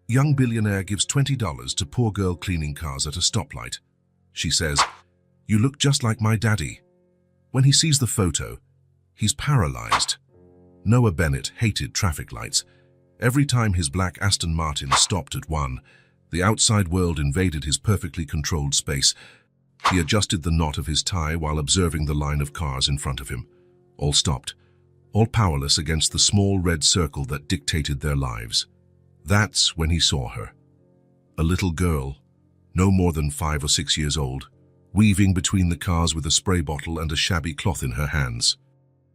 Young billionaire gives $20 to poor girl cleaning cars at a stoplight. She says, "You look just like my daddy." When he sees the photo, he's paralyzed. Noah Bennett hated traffic lights. Every time his black Aston Martin stopped at one, the outside world invaded his perfectly controlled space. He adjusted the knot of his tie while observing the line of cars in front of him. All stopped, all powerless against the small red circle that dictated their lives. That's when he saw her. A little girl, no more than 5 or 6 years old, weaving between the cars with a spray bottle and a shabby cloth in her hands.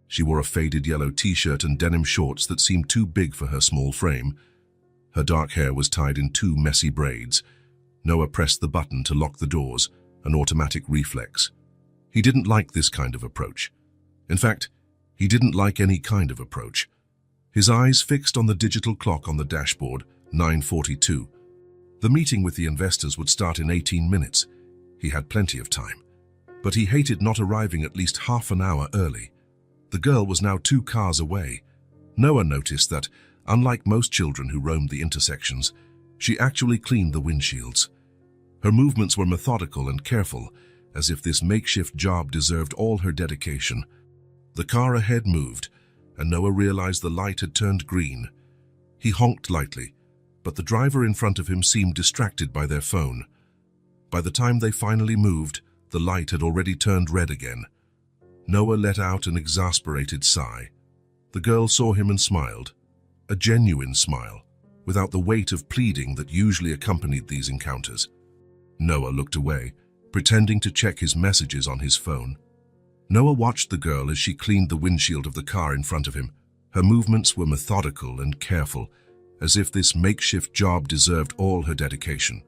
She wore a faded yellow t-shirt and denim shorts that seemed too big for her small frame. Her dark hair was tied in 2 messy braids. Noah pressed the button to lock the doors, an automatic reflex. He didn't like this kind of approach. In fact, he didn't like any kind of approach. His eyes fixed on the digital clock on the dashboard, 9:42. The meeting with the investors would start in 18 minutes. He had plenty of time. But he hated not arriving at least half an hour early. The girl was now 2 cars away. Noah noticed that, unlike most children who roamed the intersections, she actually cleaned the windshields. Her movements were methodical and careful, as if this makeshift job deserved all her dedication. The car ahead moved, and Noah realized the light had turned green. He honked lightly, but the driver in front of him seemed distracted by their phone. By the time they finally moved, the light had already turned red again. Noah let out an exasperated sigh. The girl saw him and smiled, a genuine smile, without the weight of pleading that usually accompanied these encounters. Noah looked away, pretending to check his messages on his phone. Noah watched the girl as she cleaned the windshield of the car in front of him. Her movements were methodical and careful, as if this makeshift job deserved all her dedication.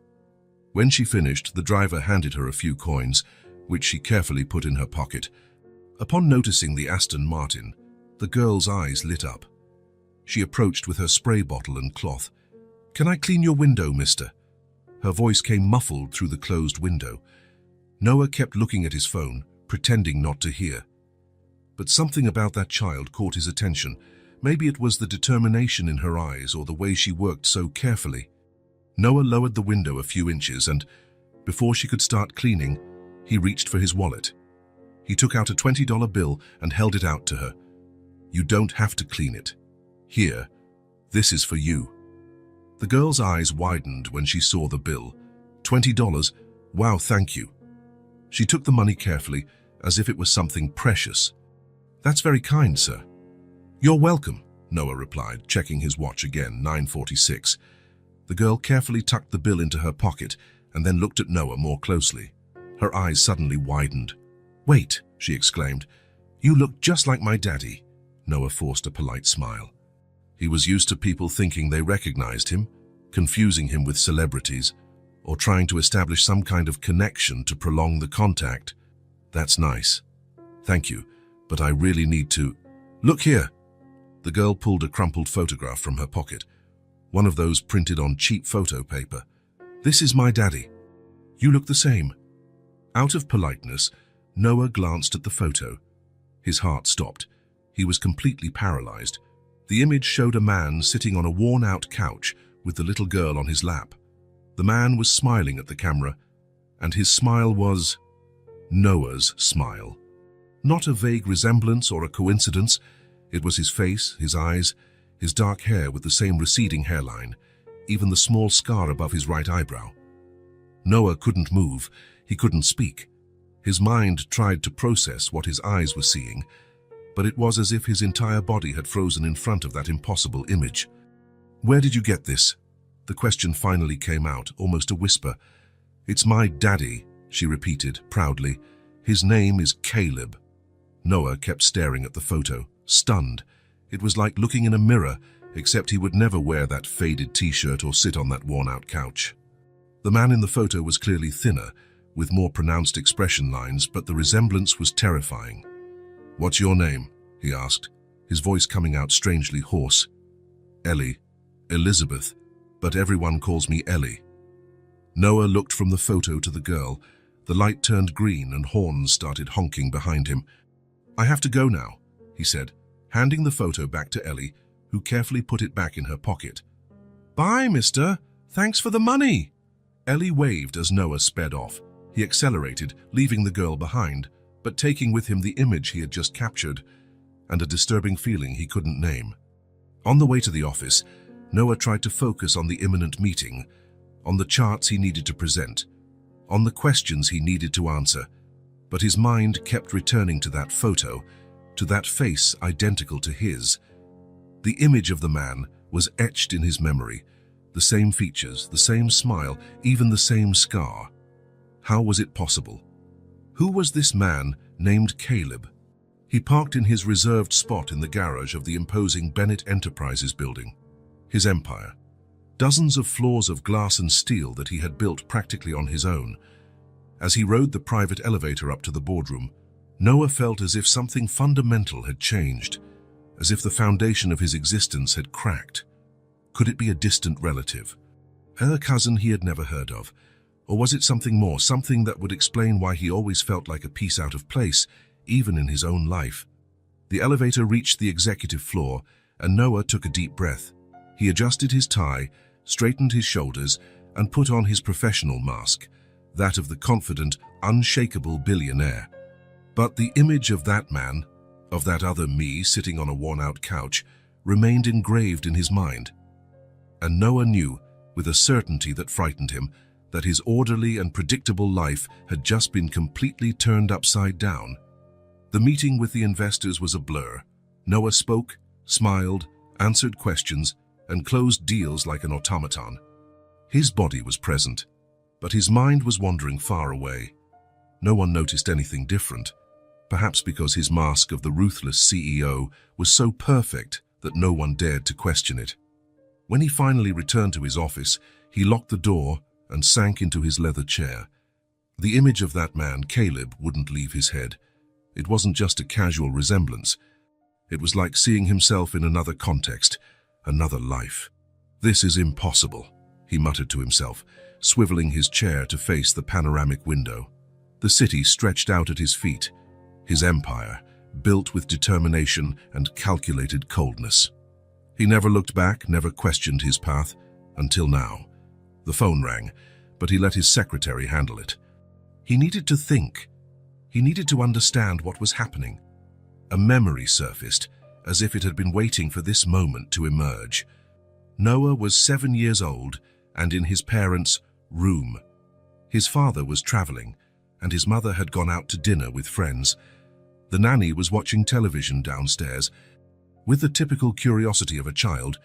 When she finished, the driver handed her a few coins, which she carefully put in her pocket. Upon noticing the Aston Martin, the girl's eyes lit up. She approached with her spray bottle and cloth. "Can I clean your window, mister?" Her voice came muffled through the closed window. Noah kept looking at his phone, pretending not to hear. But something about that child caught his attention. Maybe it was the determination in her eyes or the way she worked so carefully. Noah lowered the window a few inches and, before she could start cleaning, he reached for his wallet. He took out a $20 bill and held it out to her. "You don't have to clean it. Here, this is for you." The girl's eyes widened when she saw the bill. $20? Wow, thank you. She took the money carefully, as if it was something precious. "That's very kind, sir." "You're welcome," Noah replied, checking his watch again, 9:46. The girl carefully tucked the bill into her pocket and then looked at Noah more closely. Her eyes suddenly widened. "Wait," she exclaimed. "You look just like my daddy." Noah forced a polite smile. He was used to people thinking they recognized him, confusing him with celebrities, or trying to establish some kind of connection to prolong the contact. "That's nice. Thank you, but I really need to—" "Look here." The girl pulled a crumpled photograph from her pocket, one of those printed on cheap photo paper. "This is my daddy. You look the same." Out of politeness, Noah glanced at the photo. His heart stopped. He was completely paralyzed. The image showed a man sitting on a worn-out couch with the little girl on his lap. The man was smiling at the camera, and his smile was Noah's smile. Not a vague resemblance or a coincidence. It was his face, his eyes, his dark hair with the same receding hairline, even the small scar above his right eyebrow. Noah couldn't move. He couldn't speak. His mind tried to process what his eyes were seeing, but it was as if his entire body had frozen in front of that impossible image. "Where did you get this?" The question finally came out, almost a whisper. "It's my daddy," she repeated proudly. "His name is Caleb." Noah kept staring at the photo, stunned. It was like looking in a mirror, except he would never wear that faded t-shirt or sit on that worn-out couch. The man in the photo was clearly thinner, with more pronounced expression lines, but the resemblance was terrifying. "What's your name?" he asked, his voice coming out strangely hoarse. "Ellie. Elizabeth, but everyone calls me Ellie." Noah looked from the photo to the girl. The light turned green and horns started honking behind him. "I have to go now," he said, handing the photo back to Ellie, who carefully put it back in her pocket. "Bye, mister," Thanks for the money! Ellie waved as Noah sped off. He accelerated, leaving the girl behind, but taking with him the image he had just captured, and a disturbing feeling he couldn't name. On the way to the office, Noah tried to focus on the imminent meeting, on the charts he needed to present, on the questions he needed to answer, but his mind kept returning to that photo, to that face identical to his. The image of the man was etched in his memory, the same features, the same smile, even the same scar. How was it possible? Who was this man named Caleb? He parked in his reserved spot in the garage of the imposing Bennett Enterprises building. His empire. Dozens of floors of glass and steel that he had built practically on his own. As he rode the private elevator up to the boardroom, Noah felt as if something fundamental had changed, as if the foundation of his existence had cracked. Could it be a distant relative? A cousin he had never heard of? Or was it something more, something that would explain why he always felt like a piece out of place, even in his own life? The elevator reached the executive floor, and Noah took a deep breath. He adjusted his tie, straightened his shoulders, and put on his professional mask, that of the confident, unshakable billionaire. But the image of that man, of that other me sitting on a worn-out couch, remained engraved in his mind. And Noah knew, with a certainty that frightened him, that his orderly and predictable life had just been completely turned upside down. The meeting with the investors was a blur. Noah spoke, smiled, answered questions, and closed deals like an automaton. His body was present, but his mind was wandering far away. No one noticed anything different, perhaps because his mask of the ruthless CEO was so perfect that no one dared to question it. When he finally returned to his office, he locked the door and sank into his leather chair. The image of that man, Caleb, wouldn't leave his head. It wasn't just a casual resemblance. It was like seeing himself in another context, another life. "This is impossible," he muttered to himself, swiveling his chair to face the panoramic window. The city stretched out at his feet, his empire, built with determination and calculated coldness. He never looked back, never questioned his path, until now. The phone rang, but he let his secretary handle it. He needed to think. He needed to understand what was happening. A memory surfaced, as if it had been waiting for this moment to emerge. Noah was 7 years old and in his parents' room. His father was traveling, and his mother had gone out to dinner with friends. The nanny was watching television downstairs. With the typical curiosity of a child,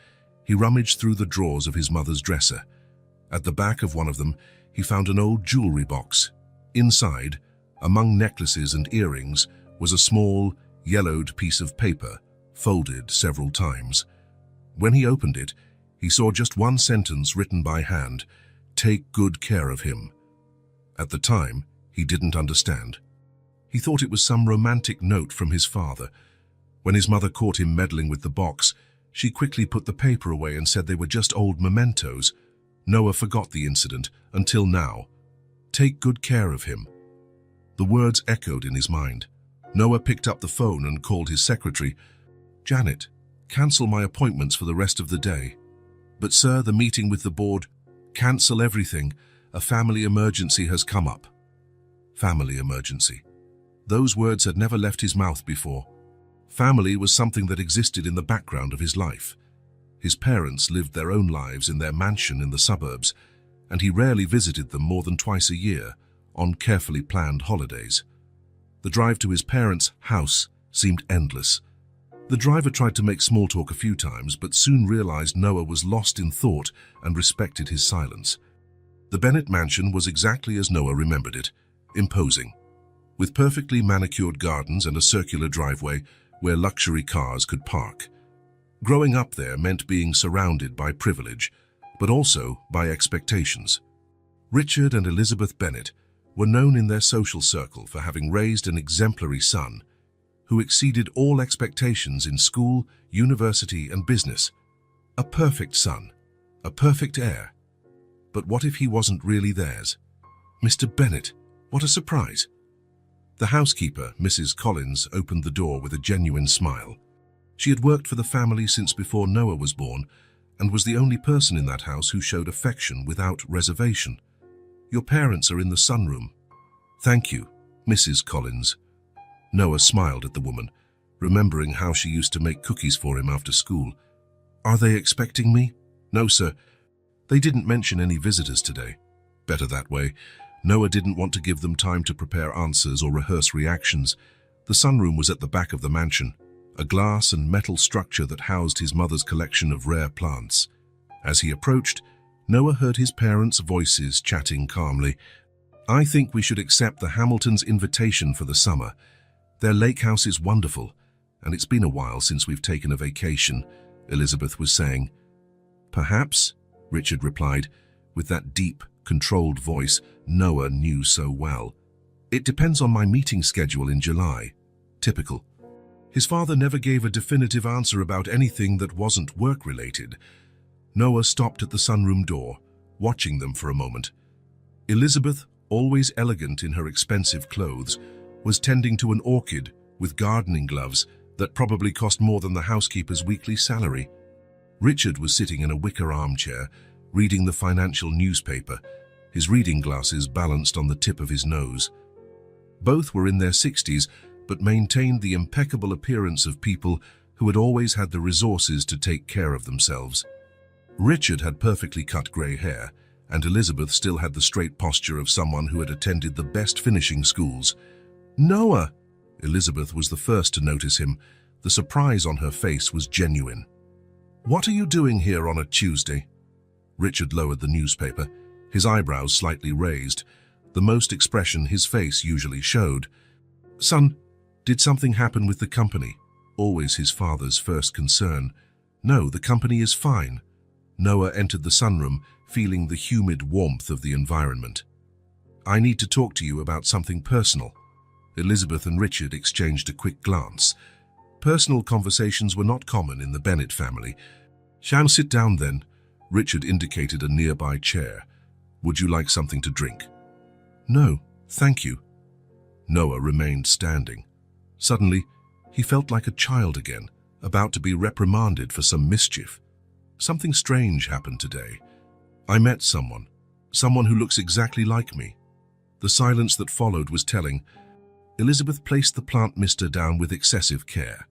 he rummaged through the drawers of his mother's dresser. At the back of one of them, he found an old jewelry box. Inside, among necklaces and earrings, was a small, yellowed piece of paper, folded several times. When he opened it, he saw just one sentence written by hand: "Take good care of him." At the time, he didn't understand. He thought it was some romantic note from his father. When his mother caught him meddling with the box, she quickly put the paper away and said they were just old mementos. Noah forgot the incident until now. Take good care of him. The words echoed in his mind. Noah picked up the phone and called his secretary. "Janet, cancel my appointments for the rest of the day." "But sir, the meeting with the board..." "Cancel everything. A family emergency has come up." Family emergency. Those words had never left his mouth before. Family was something that existed in the background of his life. His parents lived their own lives in their mansion in the suburbs, and he rarely visited them more than twice a year, on carefully planned holidays. The drive to his parents' house seemed endless. The driver tried to make small talk a few times, but soon realized Noah was lost in thought and respected his silence. The Bennett mansion was exactly as Noah remembered it, imposing, with perfectly manicured gardens and a circular driveway where luxury cars could park. Growing up there meant being surrounded by privilege, but also by expectations. Richard and Elizabeth Bennett were known in their social circle for having raised an exemplary son who exceeded all expectations in school, university, and business. A perfect son, a perfect heir. But what if he wasn't really theirs? Mr. Bennett, what a surprise! The housekeeper, Mrs. Collins, opened the door with a genuine smile. She had worked for the family since before Noah was born, and was the only person in that house who showed affection without reservation. Your parents are in the sunroom. Thank you, Mrs. Collins. Noah smiled at the woman, remembering how she used to make cookies for him after school. Are they expecting me? No, sir. They didn't mention any visitors today. Better that way. Noah didn't want to give them time to prepare answers or rehearse reactions. The sunroom was at the back of the mansion, a glass and metal structure that housed his mother's collection of rare plants. As he approached, Noah heard his parents' voices chatting calmly. I think we should accept the Hamiltons' invitation for the summer. Their lake house is wonderful, and it's been a while since we've taken a vacation, Elizabeth was saying. Perhaps, Richard replied, with that deep, controlled voice Noah knew so well. It depends on my meeting schedule in July. Typical. His father never gave a definitive answer about anything that wasn't work-related. Noah stopped at the sunroom door, watching them for a moment. Elizabeth, always elegant in her expensive clothes, was tending to an orchid with gardening gloves that probably cost more than the housekeeper's weekly salary. Richard was sitting in a wicker armchair, reading the financial newspaper, his reading glasses balanced on the tip of his nose. Both were in their 60s, but maintained the impeccable appearance of people who had always had the resources to take care of themselves. Richard had perfectly cut grey hair, and Elizabeth still had the straight posture of someone who had attended the best finishing schools. Noah! Elizabeth was the first to notice him. The surprise on her face was genuine. What are you doing here on a Tuesday? Richard lowered the newspaper, his eyebrows slightly raised, the most expression his face usually showed. Son, did something happen with the company? Always his father's first concern. No, the company is fine. Noah entered the sunroom, feeling the humid warmth of the environment. I need to talk to you about something personal. Elizabeth and Richard exchanged a quick glance. Personal conversations were not common in the Bennett family. Shall sit down then? Richard indicated a nearby chair. Would you like something to drink? No, thank you. Noah remained standing. Suddenly, he felt like a child again, about to be reprimanded for some mischief. Something strange happened today. I met someone who looks exactly like me. The silence that followed was telling. Elizabeth placed the plant mister down with excessive care.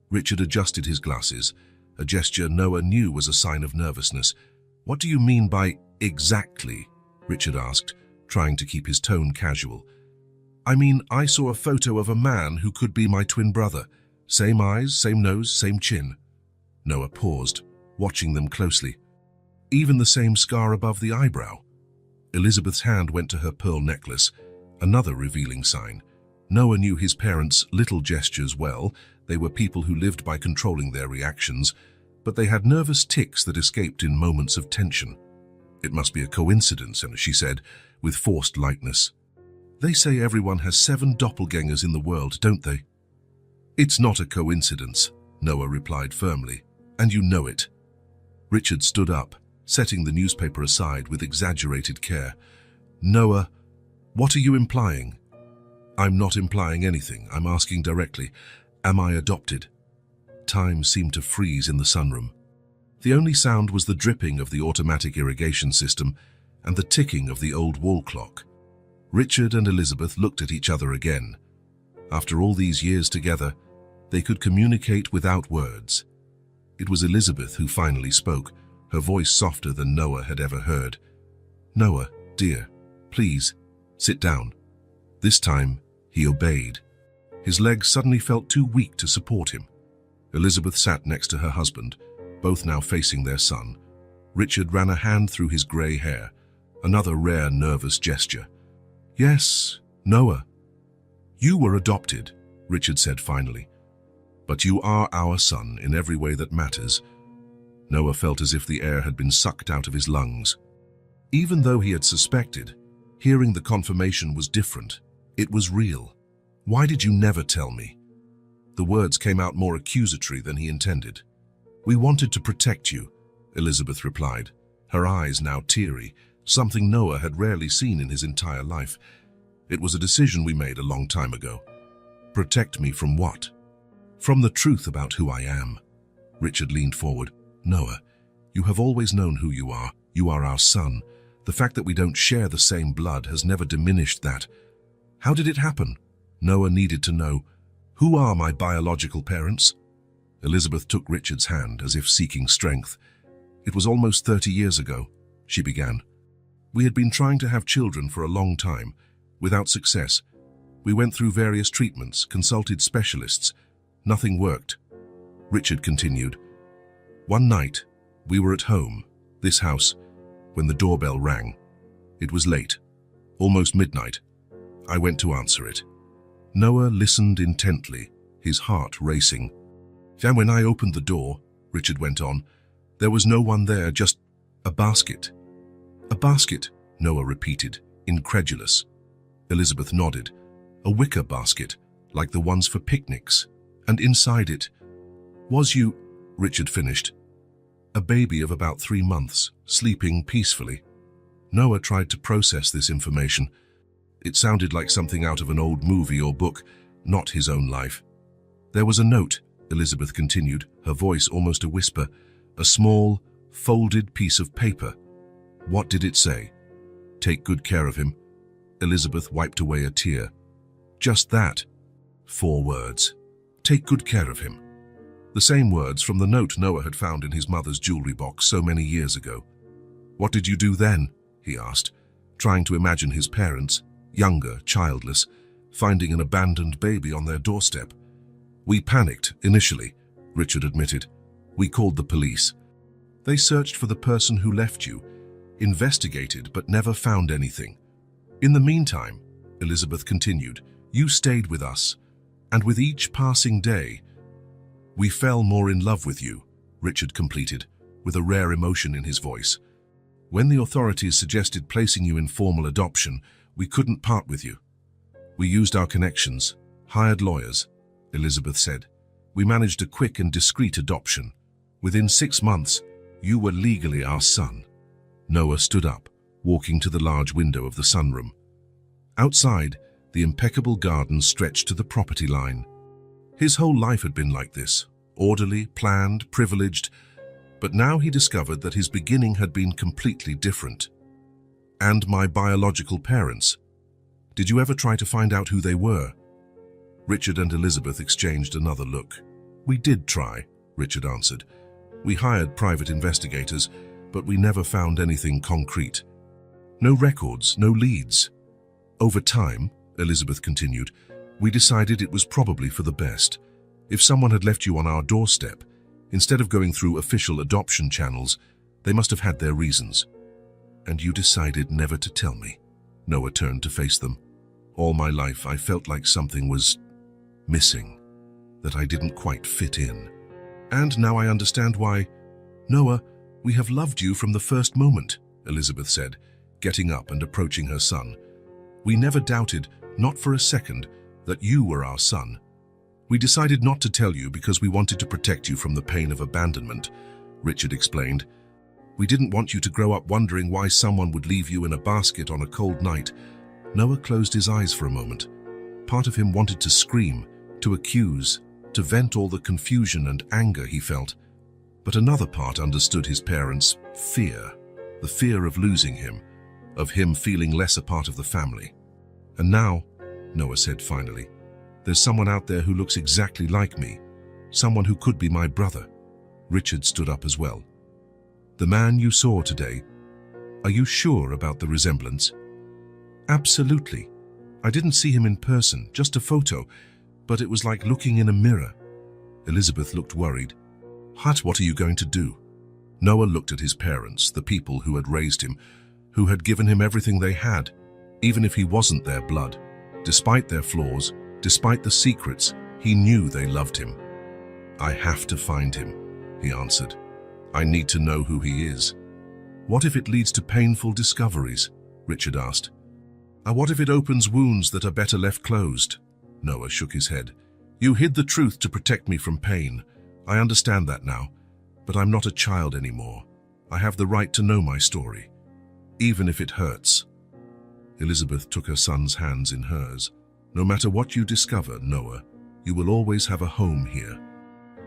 Richard adjusted his glasses, a gesture Noah knew was a sign of nervousness. What do you mean by exactly? Richard asked, trying to keep his tone casual. I mean, I saw a photo of a man who could be my twin brother. Same eyes, same nose, same chin. Noah paused, watching them closely. Even the same scar above the eyebrow. Elizabeth's hand went to her pearl necklace, another revealing sign. Noah knew his parents' little gestures well. They were people who lived by controlling their reactions, but they had nervous tics that escaped in moments of tension. It must be a coincidence, she said, with forced lightness. They say everyone has 7 doppelgangers in the world, don't they? It's not a coincidence, Noah replied firmly, and you know it. Richard stood up, setting the newspaper aside with exaggerated care. Noah, what are you implying? I'm not implying anything. I'm asking directly. Am I adopted? Time seemed to freeze in the sunroom. The only sound was the dripping of the automatic irrigation system and the ticking of the old wall clock. Richard and Elizabeth looked at each other again. After all these years together, they could communicate without words. It was Elizabeth who finally spoke, her voice softer than Noah had ever heard. Noah, dear, please, sit down. This time, he obeyed. His legs suddenly felt too weak to support him. Elizabeth sat next to her husband, both now facing their son. Richard ran a hand through his grey hair, another rare nervous gesture. Yes, Noah. You were adopted, Richard said finally. But you are our son in every way that matters. Noah felt as if the air had been sucked out of his lungs. Even though he had suspected, hearing the confirmation was different. It was real. Why did you never tell me? The words came out more accusatory than he intended. We wanted to protect you, Elizabeth replied, her eyes now teary, something Noah had rarely seen in his entire life. It was a decision we made a long time ago. Protect me from what? From the truth about who I am. Richard leaned forward. Noah, You have always known who you are. You are our son. The fact that we don't share the same blood has never diminished that. How did it happen? Noah needed to know. Who are my biological parents? Elizabeth took Richard's hand as if seeking strength. It was almost 30 years ago, she began. We had been trying to have children for a long time, without success. We went through various treatments, consulted specialists. Nothing worked. Richard continued. One night, we were at home, this house, when the doorbell rang. It was late, almost midnight. I went to answer it. Noah listened intently, his heart racing. Then when I opened the door, Richard went on, there was no one there, just a basket. A basket, Noah repeated, incredulous. Elizabeth nodded. A wicker basket, like the ones for picnics. And inside it was you, Richard finished. A baby of about 3 months, sleeping peacefully. Noah tried to process this information. It sounded like something out of an old movie or book, not his own life. There was a note, Elizabeth continued, her voice almost a whisper, a small, folded piece of paper. What did it say? Take good care of him. Elizabeth wiped away a tear. Just that. 4 words. Take good care of him. The same words from the note Noah had found in his mother's jewelry box so many years ago. What did you do then? He asked, trying to imagine his parents, younger, childless, finding an abandoned baby on their doorstep. We panicked, initially, Richard admitted. We called the police. They searched for the person who left you, investigated but never found anything. In the meantime, Elizabeth continued, you stayed with us, and with each passing day, we fell more in love with you, Richard completed, with a rare emotion in his voice. When the authorities suggested placing you in formal adoption, we couldn't part with you. We used our connections, hired lawyers, Elizabeth said. We managed a quick and discreet adoption. Within 6 months, you were legally our son. Noah stood up, walking to the large window of the sunroom. Outside, the impeccable garden stretched to the property line. His whole life had been like this, orderly, planned, privileged, but now he discovered that his beginning had been completely different. And my biological parents. Did you ever try to find out who they were? Richard and Elizabeth exchanged another look. We did try, Richard answered. We hired private investigators, but we never found anything concrete. No records, no leads. Over time, Elizabeth continued, we decided it was probably for the best. If someone had left you on our doorstep, instead of going through official adoption channels, they must have had their reasons. And you decided never to tell me. Noah turned to face them. All my life I felt like something was missing, that I didn't quite fit in. And now I understand why. Noah, we have loved you from the first moment, Elizabeth said, getting up and approaching her son. We never doubted, not for a second, that you were our son. We decided not to tell you because we wanted to protect you from the pain of abandonment, Richard explained. We didn't want you to grow up wondering why someone would leave you in a basket on a cold night. Noah closed his eyes for a moment. Part of him wanted to scream, to accuse, to vent all the confusion and anger he felt. But another part understood his parents' fear, the fear of losing him, of him feeling less a part of the family. And now, Noah said finally, there's someone out there who looks exactly like me, someone who could be my brother. Richard stood up as well. The man you saw today, are you sure about the resemblance? Absolutely. I didn't see him in person, just a photo, but it was like looking in a mirror. Elizabeth looked worried. What are you going to do? Noah looked at his parents, the people who had raised him, who had given him everything they had, even if he wasn't their blood. Despite their flaws, despite the secrets, he knew they loved him. I have to find him, he answered. I need to know who he is. What if it leads to painful discoveries? Richard asked. What if it opens wounds that are better left closed? Noah shook his head. You hid the truth to protect me from pain. I understand that now, but I'm not a child anymore. I have the right to know my story, even if it hurts. Elizabeth took her son's hands in hers. No matter what you discover, Noah, you will always have a home here.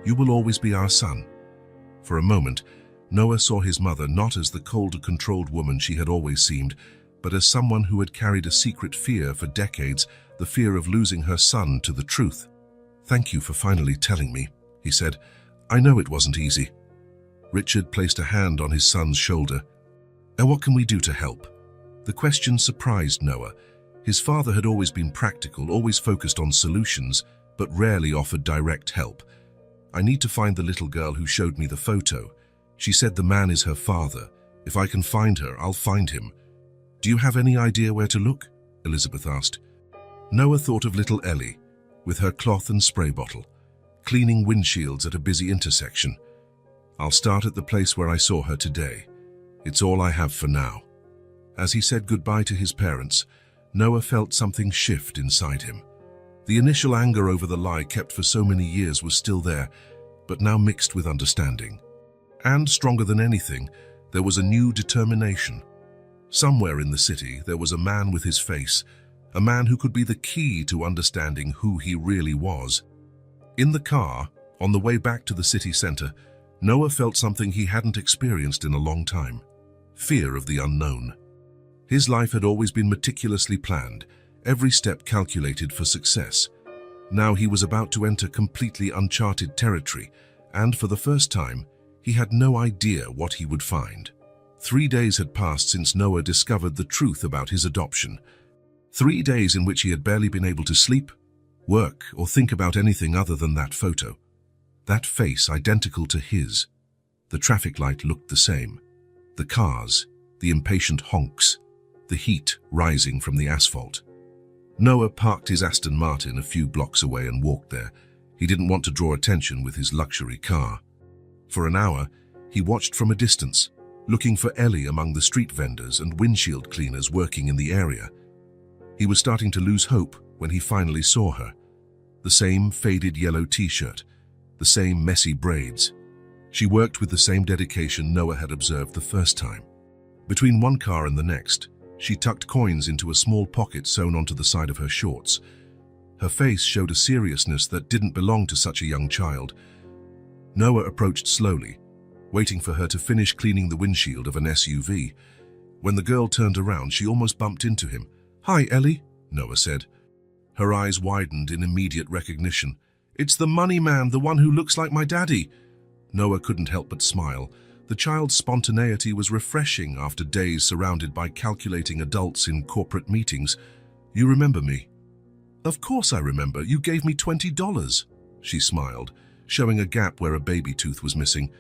You will always be our son. For a moment, Noah saw his mother not as the colder, controlled woman she had always seemed, but as someone who had carried a secret fear for decades, the fear of losing her son to the truth. "Thank you for finally telling me," he said. "I know it wasn't easy." Richard placed a hand on his son's shoulder. "And what can we do to help?" The question surprised Noah. His father had always been practical, always focused on solutions, but rarely offered direct help. "I need to find the little girl who showed me the photo. She said the man is her father. If I can find her, I'll find him." "Do you have any idea where to look?" Elizabeth asked. Noah thought of little Ellie, with her cloth and spray bottle, cleaning windshields at a busy intersection. "I'll start at the place where I saw her today. It's all I have for now." As he said goodbye to his parents, Noah felt something shift inside him. The initial anger over the lie kept for so many years was still there, but now mixed with understanding. And stronger than anything, there was a new determination. Somewhere in the city, there was a man with his face, a man who could be the key to understanding who he really was. In the car, on the way back to the city center, Noah felt something he hadn't experienced in a long time: fear of the unknown. His life had always been meticulously planned, every step calculated for success. Now he was about to enter completely uncharted territory, and for the first time, he had no idea what he would find. 3 days had passed since Noah discovered the truth about his adoption. 3 days in which he had barely been able to sleep, work, or think about anything other than that photo. That face identical to his. The traffic light looked the same. The cars, the impatient honks, the heat rising from the asphalt. Noah parked his Aston Martin a few blocks away and walked there. He didn't want to draw attention with his luxury car. For an hour, he watched from a distance, looking for Ellie among the street vendors and windshield cleaners working in the area. He was starting to lose hope when he finally saw her. The same faded yellow t-shirt, the same messy braids. She worked with the same dedication Noah had observed the first time. Between one car and the next, she tucked coins into a small pocket sewn onto the side of her shorts. Her face showed a seriousness that didn't belong to such a young child. Noah approached slowly, waiting for her to finish cleaning the windshield of an SUV. When the girl turned around, she almost bumped into him. "Hi, Ellie," Noah said. Her eyes widened in immediate recognition. "It's the money man, the one who looks like my daddy." Noah couldn't help but smile. The child's spontaneity was refreshing after days surrounded by calculating adults in corporate meetings. "You remember me?" "Of course I remember. You gave me $20. She smiled, showing a gap where a baby tooth was missing.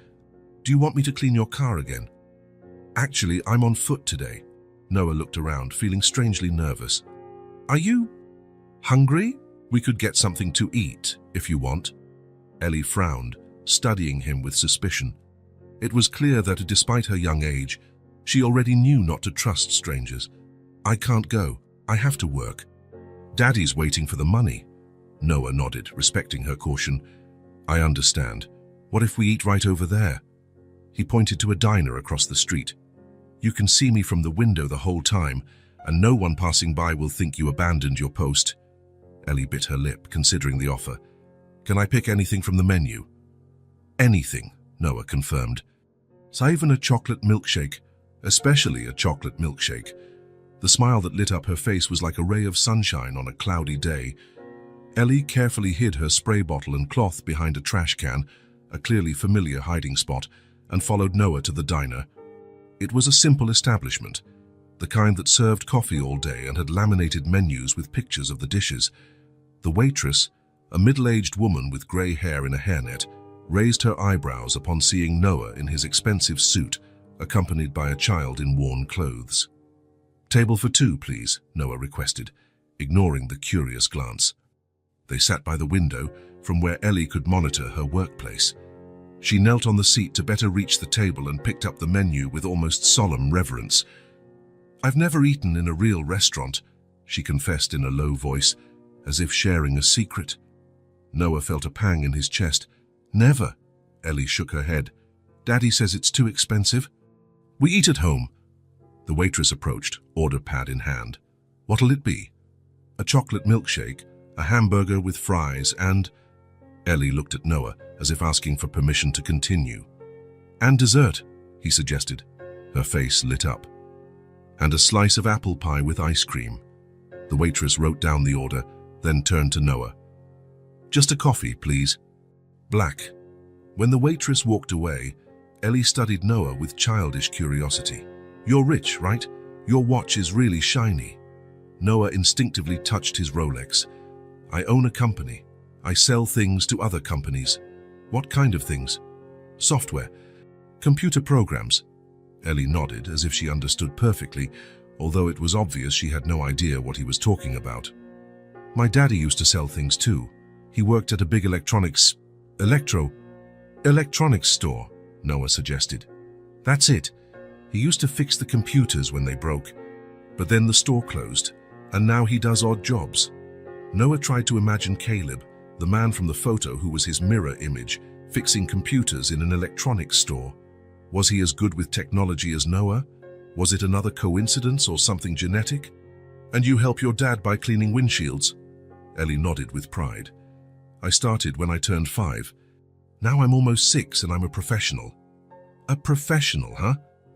"Do you want me to clean your car again?" "Actually, I'm on foot today." Noah looked around, feeling strangely nervous. "Are you hungry? We could get something to eat, if you want." Ellie frowned, studying him with suspicion. It was clear that despite her young age, she already knew not to trust strangers. "I can't go. I have to work." "Daddy's waiting for the money." Noah nodded, respecting her caution. "I understand. What if we eat right over there?" He pointed to a diner across the street. "You can see me from the window the whole time, and no one passing by will think you abandoned your post." Ellie bit her lip, considering the offer. "Can I pick anything from the menu?" "Anything," Noah confirmed. "So even a chocolate milkshake, especially a chocolate milkshake." The smile that lit up her face was like a ray of sunshine on a cloudy day. Ellie carefully hid her spray bottle and cloth behind a trash can, a clearly familiar hiding spot, and followed Noah to the diner. It was a simple establishment, the kind that served coffee all day and had laminated menus with pictures of the dishes. The waitress, a middle-aged woman with grey hair in a hairnet, raised her eyebrows upon seeing Noah in his expensive suit, accompanied by a child in worn clothes. "Table for 2, please," Noah requested, ignoring the curious glance. They sat by the window, from where Ellie could monitor her workplace. She knelt on the seat to better reach the table and picked up the menu with almost solemn reverence. "I've never eaten in a real restaurant," she confessed in a low voice, as if sharing a secret. Noah felt a pang in his chest. "Never." Ellie shook her head. "Daddy says it's too expensive." "We eat at home." The waitress approached, order pad in hand. "What'll it be?" "A chocolate milkshake, a hamburger with fries, and—" Ellie looked at Noah as if asking for permission to continue. "And dessert," he suggested. Her face lit up. And a slice of apple pie with ice cream. The waitress wrote down the order, then turned to Noah. Just a coffee, please. Black. When the waitress walked away, Ellie studied Noah with childish curiosity. You're rich, right? Your watch is really shiny. Noah instinctively touched his Rolex. I own a company. I sell things to other companies. What kind of things? Software. Computer programs. Ellie nodded as if she understood perfectly, although it was obvious she had no idea what he was talking about. My daddy used to sell things too. He worked at a big electronics store, Noah suggested. That's it. He used to fix the computers when they broke. But then the store closed, and now he does odd jobs. Noah tried to imagine Caleb, the man from the photo who was his mirror image, fixing computers in an electronics store. Was he as good with technology as Noah? Was it another coincidence or something genetic? And you help your dad by cleaning windshields? Ellie nodded with pride. I started when I turned 5. Now I'm almost 6 and I'm a professional. A professional, huh?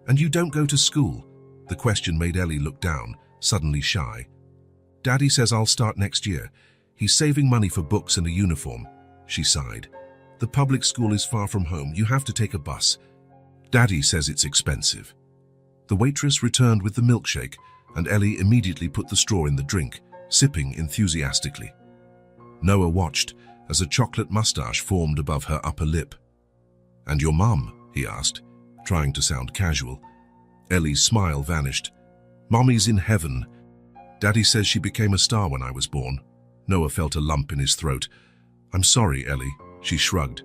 And you don't go to school? The question made Ellie look down, suddenly shy. Daddy says I'll start next year. He's saving money for books and a uniform. She sighed. The public school is far from home. You have to take a bus. Daddy says it's expensive. The waitress returned with the milkshake, and Ellie immediately put the straw in the drink, sipping enthusiastically. Noah watched as a chocolate mustache formed above her upper lip. And your mum? He asked, trying to sound casual. Ellie's smile vanished. Mommy's in heaven. Daddy says she became a star when I was born. Noah felt a lump in his throat. I'm sorry, Ellie, she shrugged.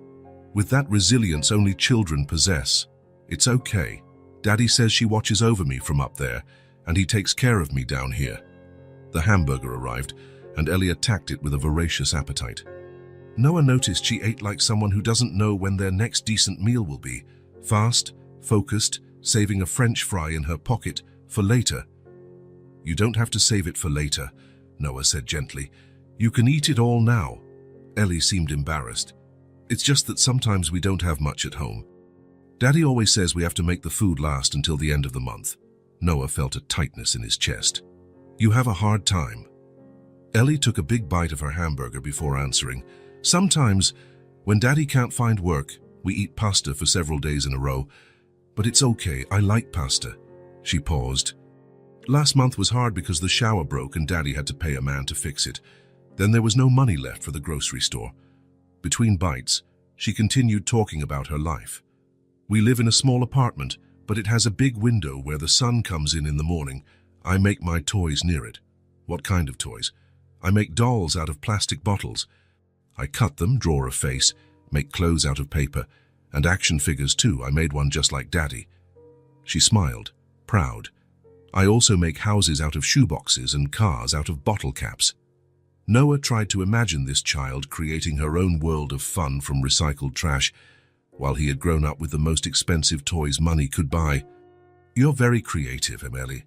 With that resilience only children possess. It's okay. Daddy says she watches over me from up there, and he takes care of me down here. The hamburger arrived, and Ellie attacked it with a voracious appetite. Noah noticed she ate like someone who doesn't know when their next decent meal will be. Fast, focused, saving a French fry in her pocket for later. You don't have to save it for later, Noah said gently. You can eat it all now. Ellie seemed embarrassed. It's just that sometimes we don't have much at home. Daddy always says we have to make the food last until the end of the month. Noah felt a tightness in his chest. You have a hard time. Ellie took a big bite of her hamburger before answering. Sometimes, when Daddy can't find work, we eat pasta for several days in a row. But it's okay, I like pasta. She paused. Last month was hard because the shower broke and Daddy had to pay a man to fix it. Then there was no money left for the grocery store. Between bites, she continued talking about her life. We live in a small apartment, but it has a big window where the sun comes in the morning. I make my toys near it. What kind of toys? I make dolls out of plastic bottles. I cut them, draw a face, make clothes out of paper, and action figures too. I made one just like Daddy. She smiled, proud. I also make houses out of shoeboxes and cars out of bottle caps. Noah tried to imagine this child creating her own world of fun from recycled trash, while he had grown up with the most expensive toys money could buy. You're very creative, Emily.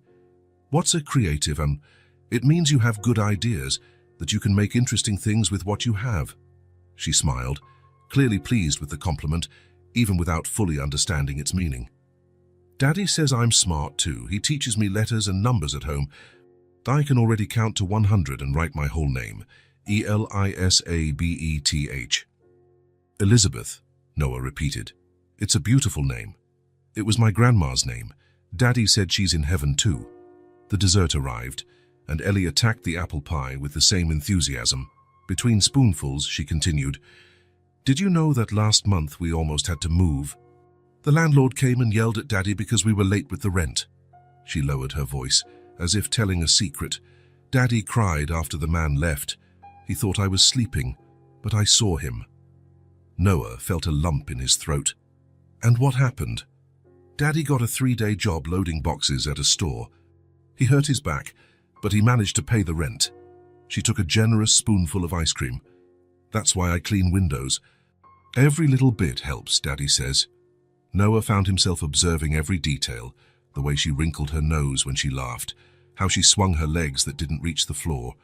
What's a creative? It means you have good ideas, that you can make interesting things with what you have. She smiled, clearly pleased with the compliment, even without fully understanding its meaning. Daddy says I'm smart too. He teaches me letters and numbers at home. I can already count to 100 and write my whole name. Elisabeth. Elizabeth, Noah repeated. It's a beautiful name. It was my grandma's name. Daddy said she's in heaven too. The dessert arrived, and Ellie attacked the apple pie with the same enthusiasm. Between spoonfuls, she continued, Did you know that last month we almost had to move? The landlord came and yelled at Daddy because we were late with the rent. She lowered her voice, as if telling a secret. Daddy cried after the man left. He thought I was sleeping, but I saw him. Noah felt a lump in his throat. And what happened? Daddy got a 3-day job loading boxes at a store. He hurt his back, but he managed to pay the rent. She took a generous spoonful of ice cream. That's why I clean windows. Every little bit helps, Daddy says. Noah found himself observing every detail, the way she wrinkled her nose when she laughed, how she swung her legs that didn't reach the floor,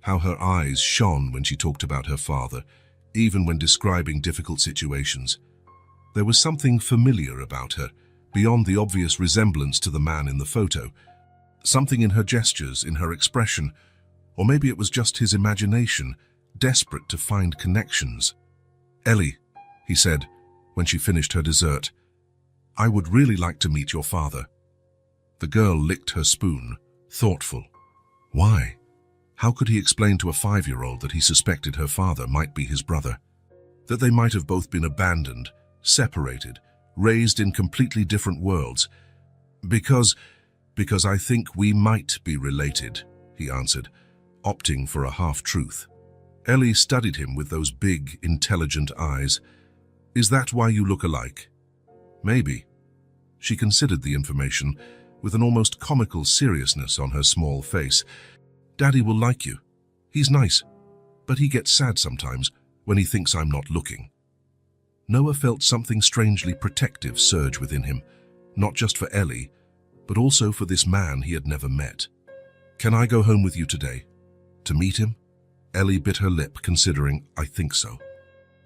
how her eyes shone when she talked about her father, even when describing difficult situations. There was something familiar about her, beyond the obvious resemblance to the man in the photo. Something in her gestures, in her expression, or maybe it was just his imagination, desperate to find connections. "Ellie," he said, when she finished her dessert, "I would really like to meet your father." The girl licked her spoon, thoughtful. Why? How could he explain to a 5-year-old that he suspected her father might be his brother? That they might have both been abandoned, separated, raised in completely different worlds? Because I think we might be related," he answered, opting for a half-truth. Ellie studied him with those big, intelligent eyes. "Is that why you look alike?" "Maybe." She considered the information with an almost comical seriousness on her small face. "Daddy will like you. He's nice, but he gets sad sometimes when he thinks I'm not looking." Noah felt something strangely protective surge within him, not just for Ellie, but also for this man he had never met. "Can I go home with you today? To meet him?" Ellie bit her lip, considering, "I think so."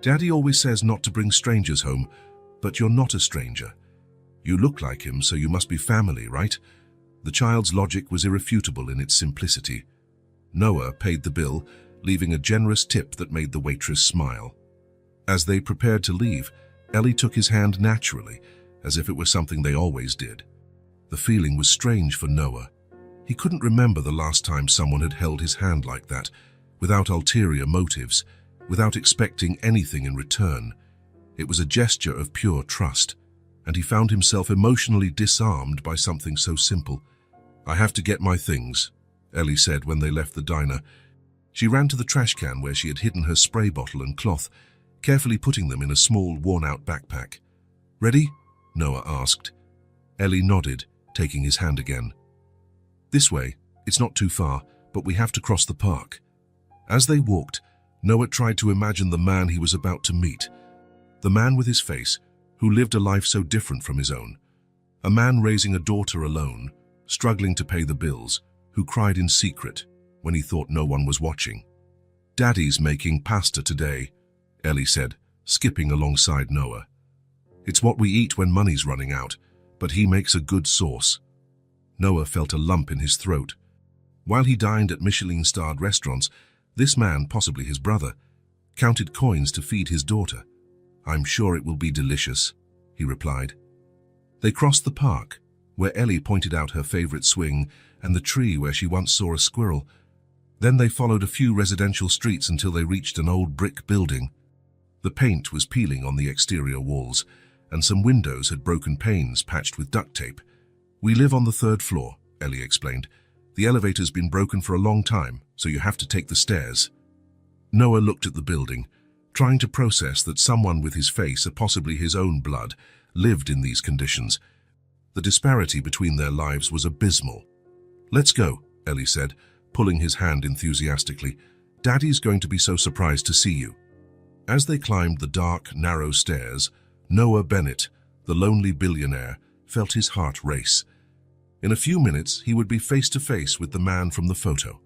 "Daddy always says not to bring strangers home, but you're not a stranger. You look like him, so you must be family, right?" The child's logic was irrefutable in its simplicity. Noah paid the bill, leaving a generous tip that made the waitress smile. As they prepared to leave, Ellie took his hand naturally, as if it were something they always did. The feeling was strange for Noah. He couldn't remember the last time someone had held his hand like that, without ulterior motives, without expecting anything in return. It was a gesture of pure trust, and he found himself emotionally disarmed by something so simple. "I have to get my things," Ellie said when they left the diner. She ran to the trash can where she had hidden her spray bottle and cloth, carefully putting them in a small, worn-out backpack. "Ready?" Noah asked. Ellie nodded, taking his hand again. "This way. It's not too far, but we have to cross the park." As they walked, Noah tried to imagine the man he was about to meet. The man with his face, who lived a life so different from his own. A man raising a daughter alone, struggling to pay the bills, who cried in secret when he thought no one was watching. "Daddy's making pasta today," Ellie said, skipping alongside Noah. "It's what we eat when money's running out, but he makes a good sauce." Noah felt a lump in his throat. While he dined at Michelin-starred restaurants, this man, possibly his brother, counted coins to feed his daughter. "I'm sure it will be delicious," he replied. They crossed the park, where Ellie pointed out her favorite swing and the tree where she once saw a squirrel. Then they followed a few residential streets until they reached an old brick building. The paint was peeling on the exterior walls, and some windows had broken panes patched with duct tape. "We live on the 3rd floor," Ellie explained. "The elevator's been broken for a long time, so you have to take the stairs." Noah looked at the building, trying to process that someone with his face, or possibly his own blood, lived in these conditions. The disparity between their lives was abysmal. "Let's go," Ellie said, pulling his hand enthusiastically. "Daddy's going to be so surprised to see you." As they climbed the dark, narrow stairs, Noah Bennett, the lonely billionaire, felt his heart race. In a few minutes, he would be face to face with the man from the photo.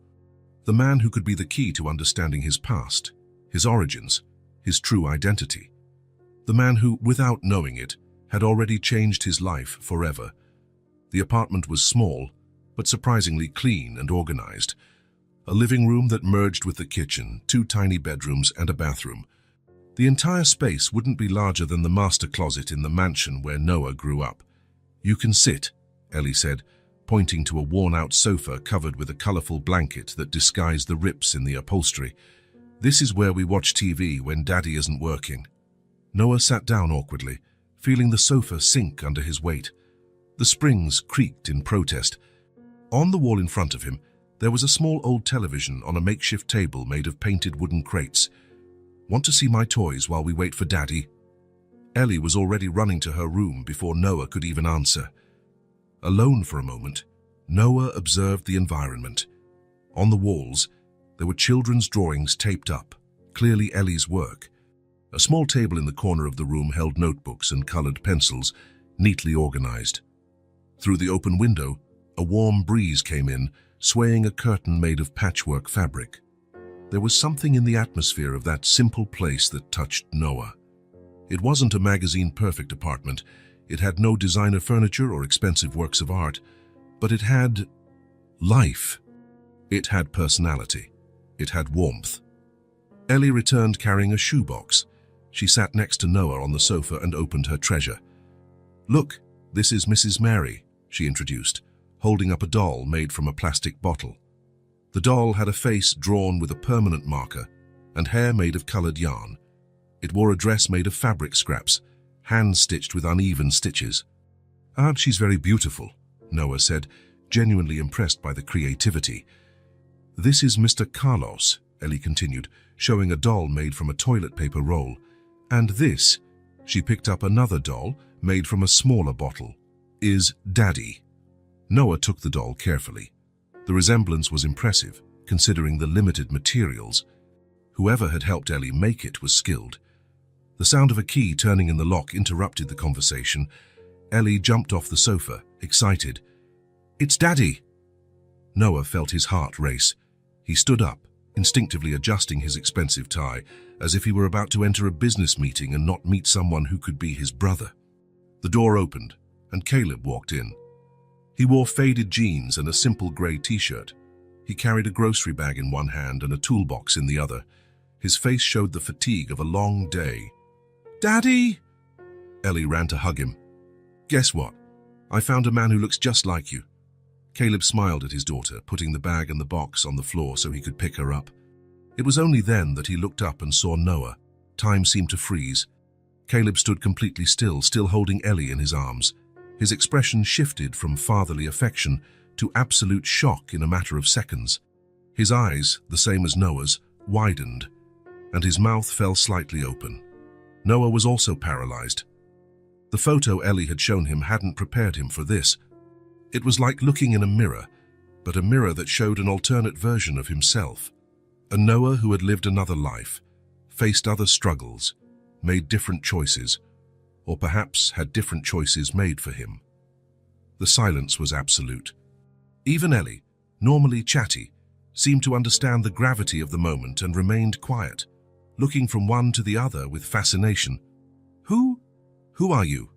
The man who could be the key to understanding his past, his origins, his true identity. The man who, without knowing it, had already changed his life forever. The apartment was small, but surprisingly clean and organized. A living room that merged with the kitchen, 2 tiny bedrooms and a bathroom. The entire space wouldn't be larger than the master closet in the mansion where Noah grew up. "You can sit," Ellie said, pointing to a worn-out sofa covered with a colorful blanket that disguised the rips in the upholstery. "This is where we watch TV when Daddy isn't working." Noah sat down awkwardly, feeling the sofa sink under his weight. The springs creaked in protest. On the wall in front of him, there was a small old television on a makeshift table made of painted wooden crates. "Want to see my toys while we wait for Daddy?" Ellie was already running to her room before Noah could even answer. Alone for a moment, Noah observed the environment. On the walls, there were children's drawings taped up, clearly Ellie's work. A small table in the corner of the room held notebooks and colored pencils, neatly organized. Through the open window, a warm breeze came in, swaying a curtain made of patchwork fabric. There was something in the atmosphere of that simple place that touched Noah. It wasn't a magazine-perfect apartment. It had no designer furniture or expensive works of art, but it had life. It had personality. It had warmth. Ellie returned carrying a shoebox. She sat next to Noah on the sofa and opened her treasure. "Look, this is Mrs. Mary," she introduced, holding up a doll made from a plastic bottle. The doll had a face drawn with a permanent marker and hair made of colored yarn. It wore a dress made of fabric scraps, hand-stitched with uneven stitches. "She's very beautiful," Noah said, genuinely impressed by the creativity. "This is Mr. Carlos," Ellie continued, showing a doll made from a toilet paper roll. "And this," she picked up another doll made from a smaller bottle, "is Daddy." Noah took the doll carefully. The resemblance was impressive, considering the limited materials. Whoever had helped Ellie make it was skilled. The sound of a key turning in the lock interrupted the conversation. Ellie jumped off the sofa, excited. "It's Daddy!" Noah felt his heart race. He stood up, instinctively adjusting his expensive tie, as if he were about to enter a business meeting and not meet someone who could be his brother. The door opened, and Caleb walked in. He wore faded jeans and a simple grey t-shirt. He carried a grocery bag in one hand and a toolbox in the other. His face showed the fatigue of a long day. "Daddy!" Ellie ran to hug him. "Guess what? I found a man who looks just like you." Caleb smiled at his daughter, putting the bag and the box on the floor so he could pick her up. It was only then that he looked up and saw Noah. Time seemed to freeze. Caleb stood completely still holding Ellie in his arms. His expression shifted from fatherly affection to absolute shock in a matter of seconds. His eyes, the same as Noah's, widened, and his mouth fell slightly open. Noah was also paralyzed. The photo Ellie had shown him hadn't prepared him for this. It was like looking in a mirror, but a mirror that showed an alternate version of himself. A Noah who had lived another life, faced other struggles, made different choices, or perhaps had different choices made for him. The silence was absolute. Even Ellie, normally chatty, seemed to understand the gravity of the moment and remained quiet, looking from one to the other with fascination. Who are you?"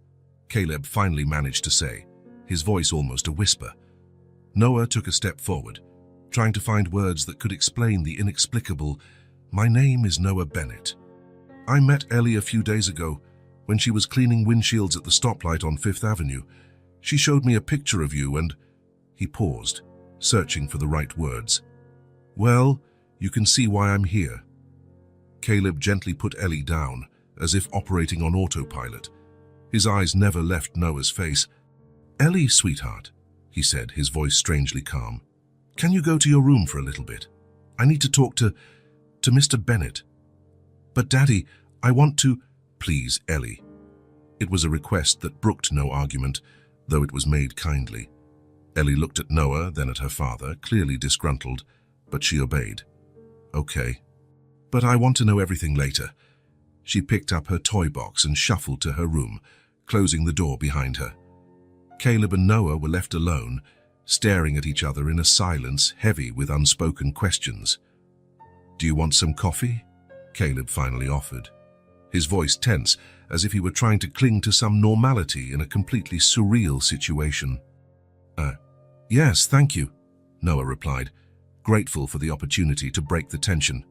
Caleb finally managed to say, his voice almost a whisper. Noah took a step forward, trying to find words that could explain the inexplicable. "My name is Noah Bennett. I met Ellie a few days ago when she was cleaning windshields at the stoplight on 5th Avenue. She showed me a picture of you and—" He paused, searching for the right words. "Well, you can see why I'm here." Caleb gently put Ellie down, as if operating on autopilot. His eyes never left Noah's face. "Ellie, sweetheart," he said, his voice strangely calm. "Can you go to your room for a little bit? I need to talk to Mr. Bennett." "But Daddy, I want to—" "Please, Ellie." It was a request that brooked no argument, though it was made kindly. Ellie looked at Noah, then at her father, clearly disgruntled, but she obeyed. "Okay. But I want to know everything later." She picked up her toy box and shuffled to her room, closing the door behind her. Caleb and Noah were left alone, staring at each other in a silence heavy with unspoken questions. "Do you want some coffee?" Caleb finally offered, his voice tense, as if he were trying to cling to some normality in a completely surreal situation. Yes, thank you," Noah replied, grateful for the opportunity to break the tension.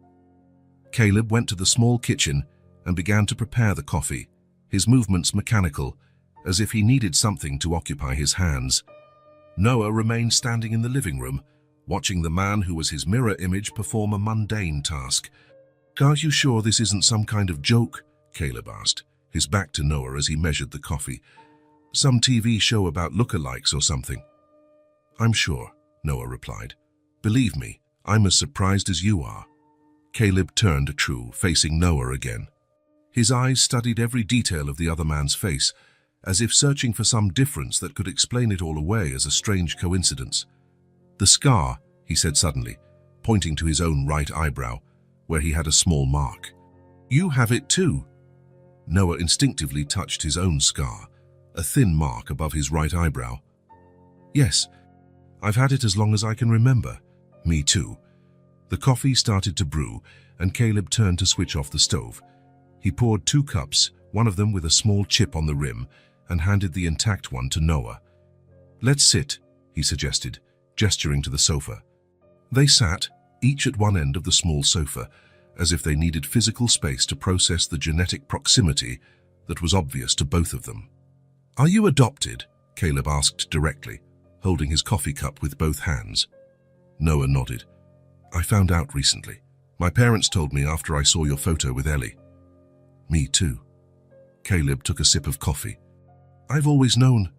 Caleb went to the small kitchen and began to prepare the coffee, his movements mechanical, as if he needed something to occupy his hands. Noah remained standing in the living room, watching the man who was his mirror image perform a mundane task. "Are you sure this isn't some kind of joke?" Caleb asked, his back to Noah as he measured the coffee. "Some TV show about lookalikes or something?" "I'm sure," Noah replied. "Believe me, I'm as surprised as you are." Caleb turned true, facing Noah again. His eyes studied every detail of the other man's face, as if searching for some difference that could explain it all away as a strange coincidence. "The scar," he said suddenly, pointing to his own right eyebrow, where he had a small mark. "You have it too." Noah instinctively touched his own scar, a thin mark above his right eyebrow. "Yes, I've had it as long as I can remember." "Me too." The coffee started to brew, and Caleb turned to switch off the stove. He poured 2 cups, one of them with a small chip on the rim, and handed the intact one to Noah. "Let's sit," he suggested, gesturing to the sofa. They sat, each at one end of the small sofa, as if they needed physical space to process the genetic proximity that was obvious to both of them. "Are you adopted?" Caleb asked directly, holding his coffee cup with both hands. Noah nodded. "I found out recently. My parents told me after I saw your photo with Ellie." "Me too." Caleb took a sip of coffee. "I've always known.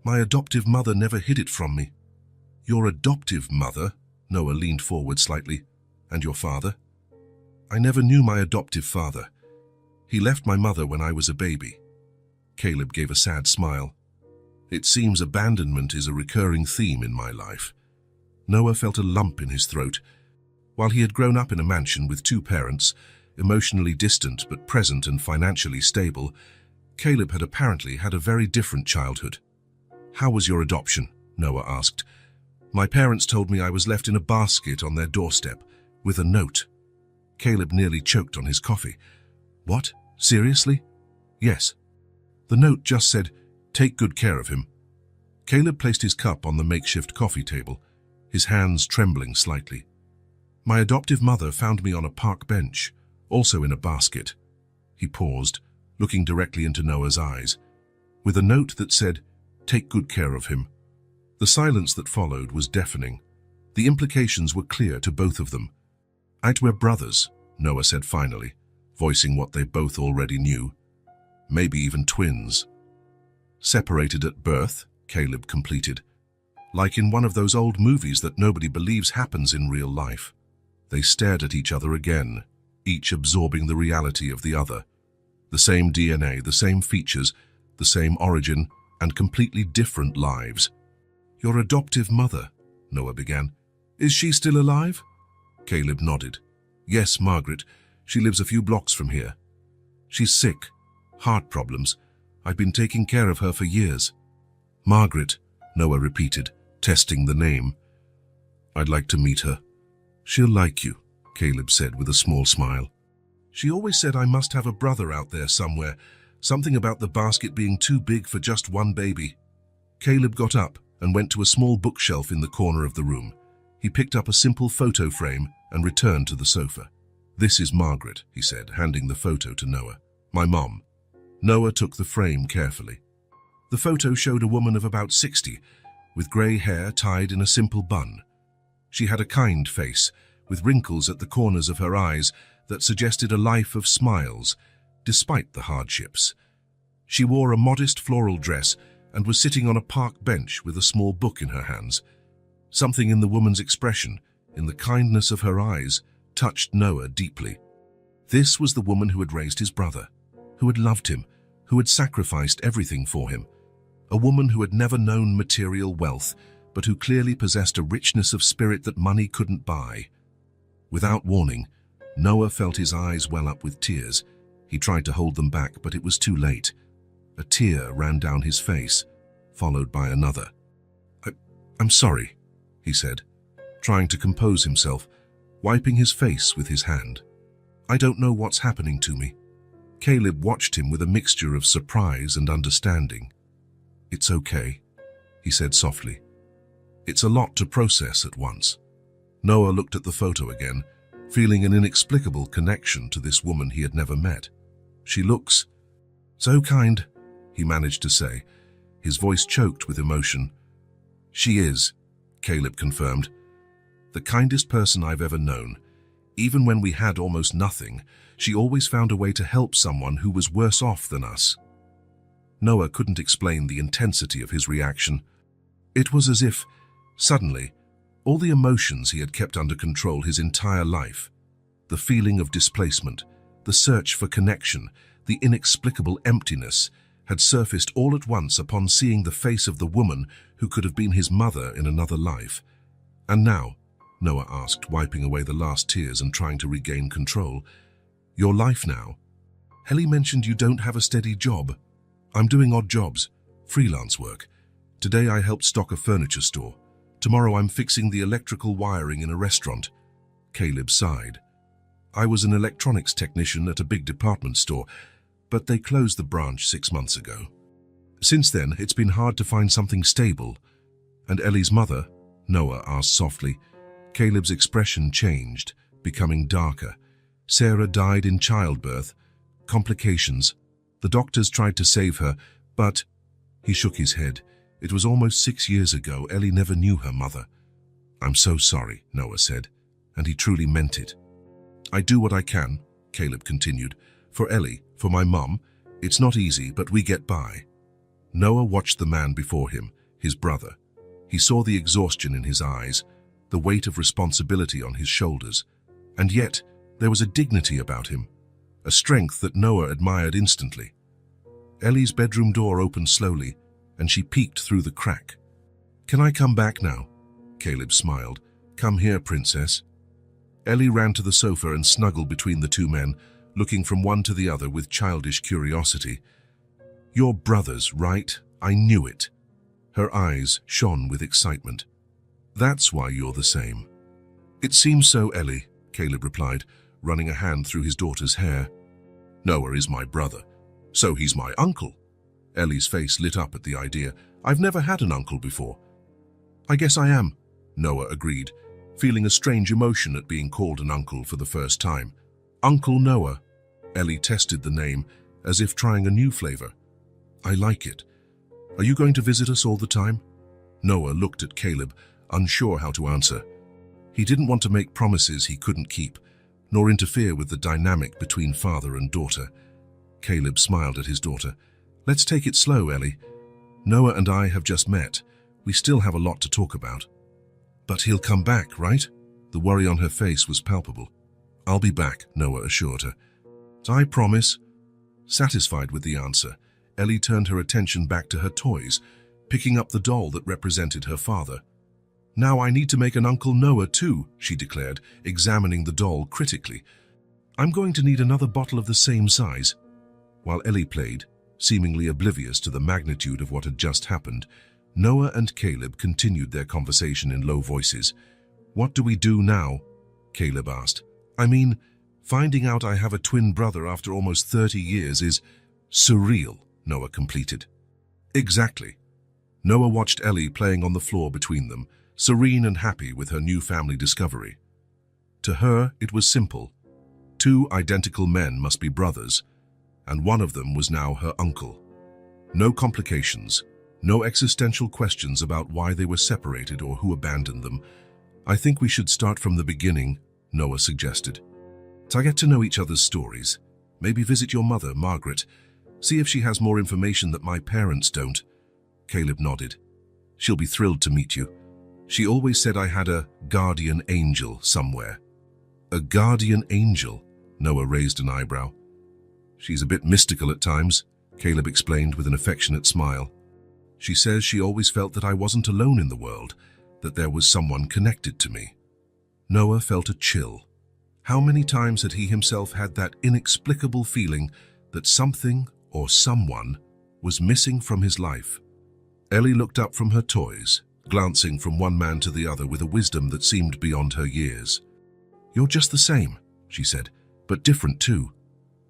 My adoptive mother never hid it from me." "Your adoptive mother?" Noah leaned forward slightly. "And your father?" "I never knew my adoptive father. He left my mother when I was a baby." Caleb gave a sad smile. "It seems abandonment is a recurring theme in my life." Noah felt a lump in his throat. While he had grown up in a mansion with two parents, emotionally distant but present and financially stable, Caleb had apparently had a very different childhood. "How was your adoption?" Noah asked. "My parents told me I was left in a basket on their doorstep, with a note." Caleb nearly choked on his coffee. "What? Seriously?" "Yes. The note just said, 'Take good care of him.'" Caleb placed his cup on the makeshift coffee table, his hands trembling slightly. "My adoptive mother found me on a park bench, also in a basket." He paused, looking directly into Noah's eyes, with a note that said, "Take good care of him." The silence that followed was deafening. The implications were clear to both of them. "We're brothers," Noah said finally, voicing what they both already knew. "Maybe even twins." "Separated at birth," Caleb completed. "Like in one of those old movies that nobody believes happens in real life." They stared at each other again, each absorbing the reality of the other. The same DNA, the same features, the same origin, and completely different lives. "Your adoptive mother," Noah began. "Is she still alive?" Caleb nodded. "Yes, Margaret. She lives a few blocks from here. She's sick. Heart problems. I've been taking care of her for years." "Margaret," Noah repeated, testing the name. "I'd like to meet her." "She'll like you," Caleb said with a small smile. "She always said I must have a brother out there somewhere, something about the basket being too big for just one baby." Caleb got up and went to a small bookshelf in the corner of the room. He picked up a simple photo frame and returned to the sofa. "This is Margaret," he said, handing the photo to Noah. "My mom." Noah took the frame carefully. The photo showed a woman of about 60, with grey hair tied in a simple bun. She had a kind face, with wrinkles at the corners of her eyes that suggested a life of smiles, despite the hardships. She wore a modest floral dress and was sitting on a park bench with a small book in her hands. Something in the woman's expression, in the kindness of her eyes, touched Noah deeply. This was the woman who had raised his brother, who had loved him, who had sacrificed everything for him. A woman who had never known material wealth, but who clearly possessed a richness of spirit that money couldn't buy. Without warning, Noah felt his eyes well up with tears. He tried to hold them back, but it was too late. A tear ran down his face, followed by another. I'm sorry," he said, trying to compose himself, wiping his face with his hand. "I don't know what's happening to me." Caleb watched him with a mixture of surprise and understanding. "It's okay," he said softly. "It's a lot to process at once." Noah looked at the photo again, feeling an inexplicable connection to this woman he had never met. "She looks so kind," he managed to say, his voice choked with emotion. "She is," Caleb confirmed. "The kindest person I've ever known. Even when we had almost nothing, she always found a way to help someone who was worse off than us." Noah couldn't explain the intensity of his reaction. It was as if, suddenly, all the emotions he had kept under control his entire life, the feeling of displacement, the search for connection, the inexplicable emptiness, had surfaced all at once upon seeing the face of the woman who could have been his mother in another life. "And now," Noah asked, wiping away the last tears and trying to regain control, "your life now? Ellie mentioned you don't have a steady job." "I'm doing odd jobs, freelance work. Today I helped stock a furniture store. Tomorrow I'm fixing the electrical wiring in a restaurant." Caleb sighed. "I was an electronics technician at a big department store, but they closed the branch 6 months ago." Since then, it's been hard to find something stable. And Ellie's mother? Noah asked softly. Caleb's expression changed, becoming darker. Sarah died in childbirth. Complications. The doctors tried to save her, but... He shook his head. It was almost 6 years ago. Ellie never knew her mother. I'm so sorry, Noah said, and he truly meant it. I do what I can, Caleb continued. For Ellie, for my mum. It's not easy, but we get by. Noah watched the man before him, his brother. He saw the exhaustion in his eyes, the weight of responsibility on his shoulders. And yet, there was a dignity about him, a strength that Noah admired instantly. Ellie's bedroom door opened slowly, and she peeked through the crack. Can I come back now? Caleb smiled. Come here, princess. Ellie ran to the sofa and snuggled between the two men, looking from one to the other with childish curiosity. You're brothers, right? I knew it. Her eyes shone with excitement. That's why you're the same. It seems so, Ellie, Caleb replied, running a hand through his daughter's hair. Noah is my brother, so he's my uncle. Ellie's face lit up at the idea. I've never had an uncle before. I guess I am, Noah agreed, feeling a strange emotion at being called an uncle for the first time. Uncle Noah. Ellie tested the name, as if trying a new flavor. I like it. Are you going to visit us all the time? Noah looked at Caleb, unsure how to answer. He didn't want to make promises he couldn't keep, nor interfere with the dynamic between father and daughter. Caleb smiled at his daughter. Let's take it slow, Ellie. Noah and I have just met. We still have a lot to talk about. But he'll come back, right? The worry on her face was palpable. I'll be back, Noah assured her. I promise. Satisfied with the answer, Ellie turned her attention back to her toys, picking up the doll that represented her father. Now I need to make an Uncle Noah too, she declared, examining the doll critically. I'm going to need another bottle of the same size. While Ellie played, seemingly oblivious to the magnitude of what had just happened, Noah and Caleb continued their conversation in low voices. What do we do now? Caleb asked. I mean, finding out I have a twin brother after almost 30 years is surreal, Noah completed. Exactly. Noah watched Ellie playing on the floor between them, serene and happy with her new family discovery. To her, it was simple. 2 identical men must be brothers, and one of them was now her uncle. No complications, no existential questions about why they were separated or who abandoned them. I think we should start from the beginning, Noah suggested. To get to know each other's stories. Maybe visit your mother, Margaret. See if she has more information that my parents don't. Caleb nodded. She'll be thrilled to meet you. She always said I had a guardian angel somewhere. A guardian angel? Noah raised an eyebrow. She's a bit mystical at times, Caleb explained with an affectionate smile. She says she always felt that I wasn't alone in the world, that there was someone connected to me. Noah felt a chill. How many times had he himself had that inexplicable feeling that something or someone was missing from his life? Ellie looked up from her toys, glancing from one man to the other with a wisdom that seemed beyond her years. You're just the same, she said, but different too.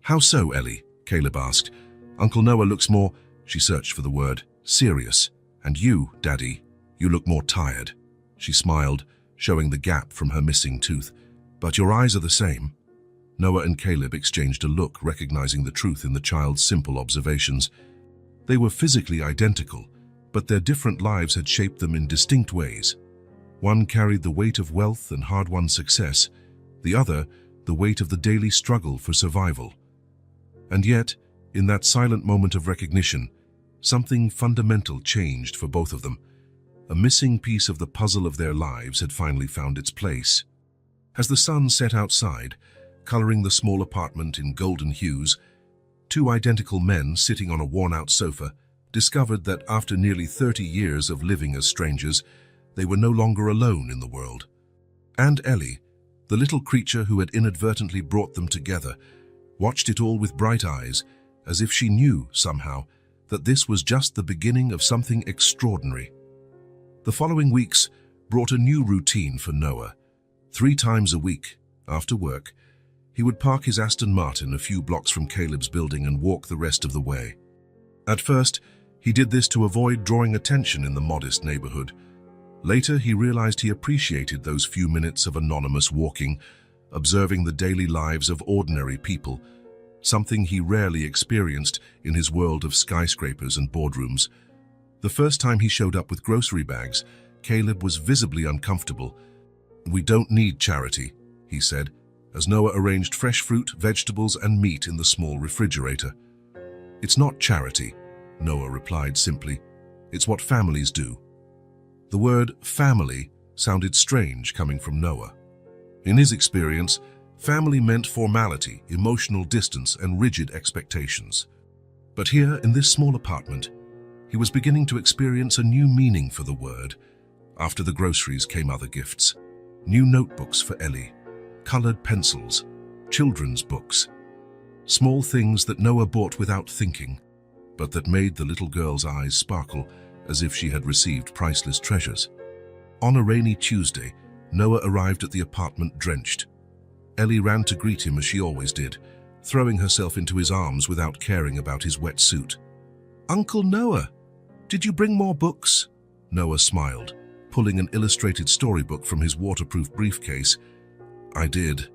How so, Ellie? Caleb asked. Uncle Noah looks more, she searched for the word, serious. And you, Daddy, you look more tired. She smiled, showing the gap from her missing tooth. But your eyes are the same. Noah and Caleb exchanged a look, recognizing the truth in the child's simple observations. They were physically identical, but their different lives had shaped them in distinct ways. One carried the weight of wealth and hard-won success, the other, the weight of the daily struggle for survival. And yet, in that silent moment of recognition, something fundamental changed for both of them. A missing piece of the puzzle of their lives had finally found its place. As the sun set outside, coloring the small apartment in golden hues, 2 identical men sitting on a worn-out sofa discovered that after nearly 30 years of living as strangers, they were no longer alone in the world. And Ellie, the little creature who had inadvertently brought them together, watched it all with bright eyes, as if she knew, somehow, that this was just the beginning of something extraordinary. The following weeks brought a new routine for Noah. 3 times a week, after work, he would park his Aston Martin a few blocks from Caleb's building and walk the rest of the way. At first, He did this to avoid drawing attention in the modest neighborhood. Later, he realized he appreciated those few minutes of anonymous walking, observing the daily lives of ordinary people, something he rarely experienced in his world of skyscrapers and boardrooms. The first time he showed up with grocery bags, Caleb was visibly uncomfortable. "We don't need charity," he said, as Noah arranged fresh fruit, vegetables, and meat in the small refrigerator. "It's not charity," Noah replied simply. "It's what families do." The word family sounded strange coming from Noah. In his experience, family meant formality, emotional distance, and rigid expectations. But here, in this small apartment, he was beginning to experience a new meaning for the word. After the groceries came other gifts. New notebooks for Ellie, colored pencils, children's books. Small things that Noah bought without thinking, but that made the little girl's eyes sparkle as if she had received priceless treasures. On a rainy Tuesday, Noah arrived at the apartment drenched. Ellie ran to greet him as she always did, throwing herself into his arms without caring about his wet suit. "Uncle Noah, did you bring more books?" Noah smiled, pulling an illustrated storybook from his waterproof briefcase. "I did.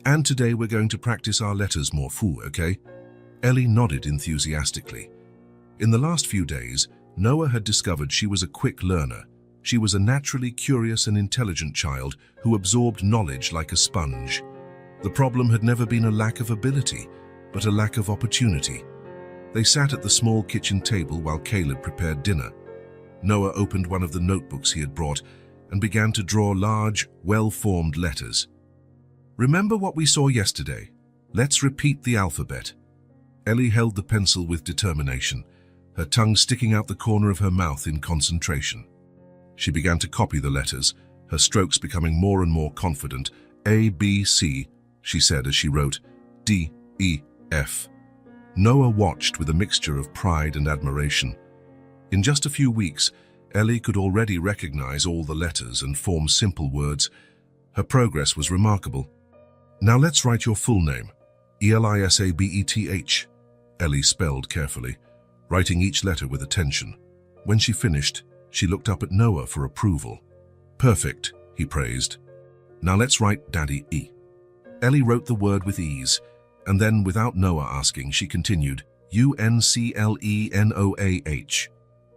And today we're going to practice our letters more foo, okay?" Ellie nodded enthusiastically. In the last few days, Noah had discovered she was a quick learner. She was a naturally curious and intelligent child who absorbed knowledge like a sponge. The problem had never been a lack of ability, but a lack of opportunity. They sat at the small kitchen table while Caleb prepared dinner. Noah opened one of the notebooks he had brought and began to draw large, well-formed letters. "Remember what we saw yesterday? Let's repeat the alphabet." Ellie held the pencil with determination, her tongue sticking out the corner of her mouth in concentration. She began to copy the letters, her strokes becoming more and more confident. "A, B, C," she said as she wrote, "D, E, F." Noah watched with a mixture of pride and admiration. In just a few weeks, Ellie could already recognize all the letters and form simple words. Her progress was remarkable. "Now let's write your full name. Elisabeth," Ellie spelled carefully, writing each letter with attention. When she finished, she looked up at Noah for approval. "Perfect," he praised. "Now let's write Daddy E." Ellie wrote the word with ease, and then, without Noah asking, she continued, "Unclenoah."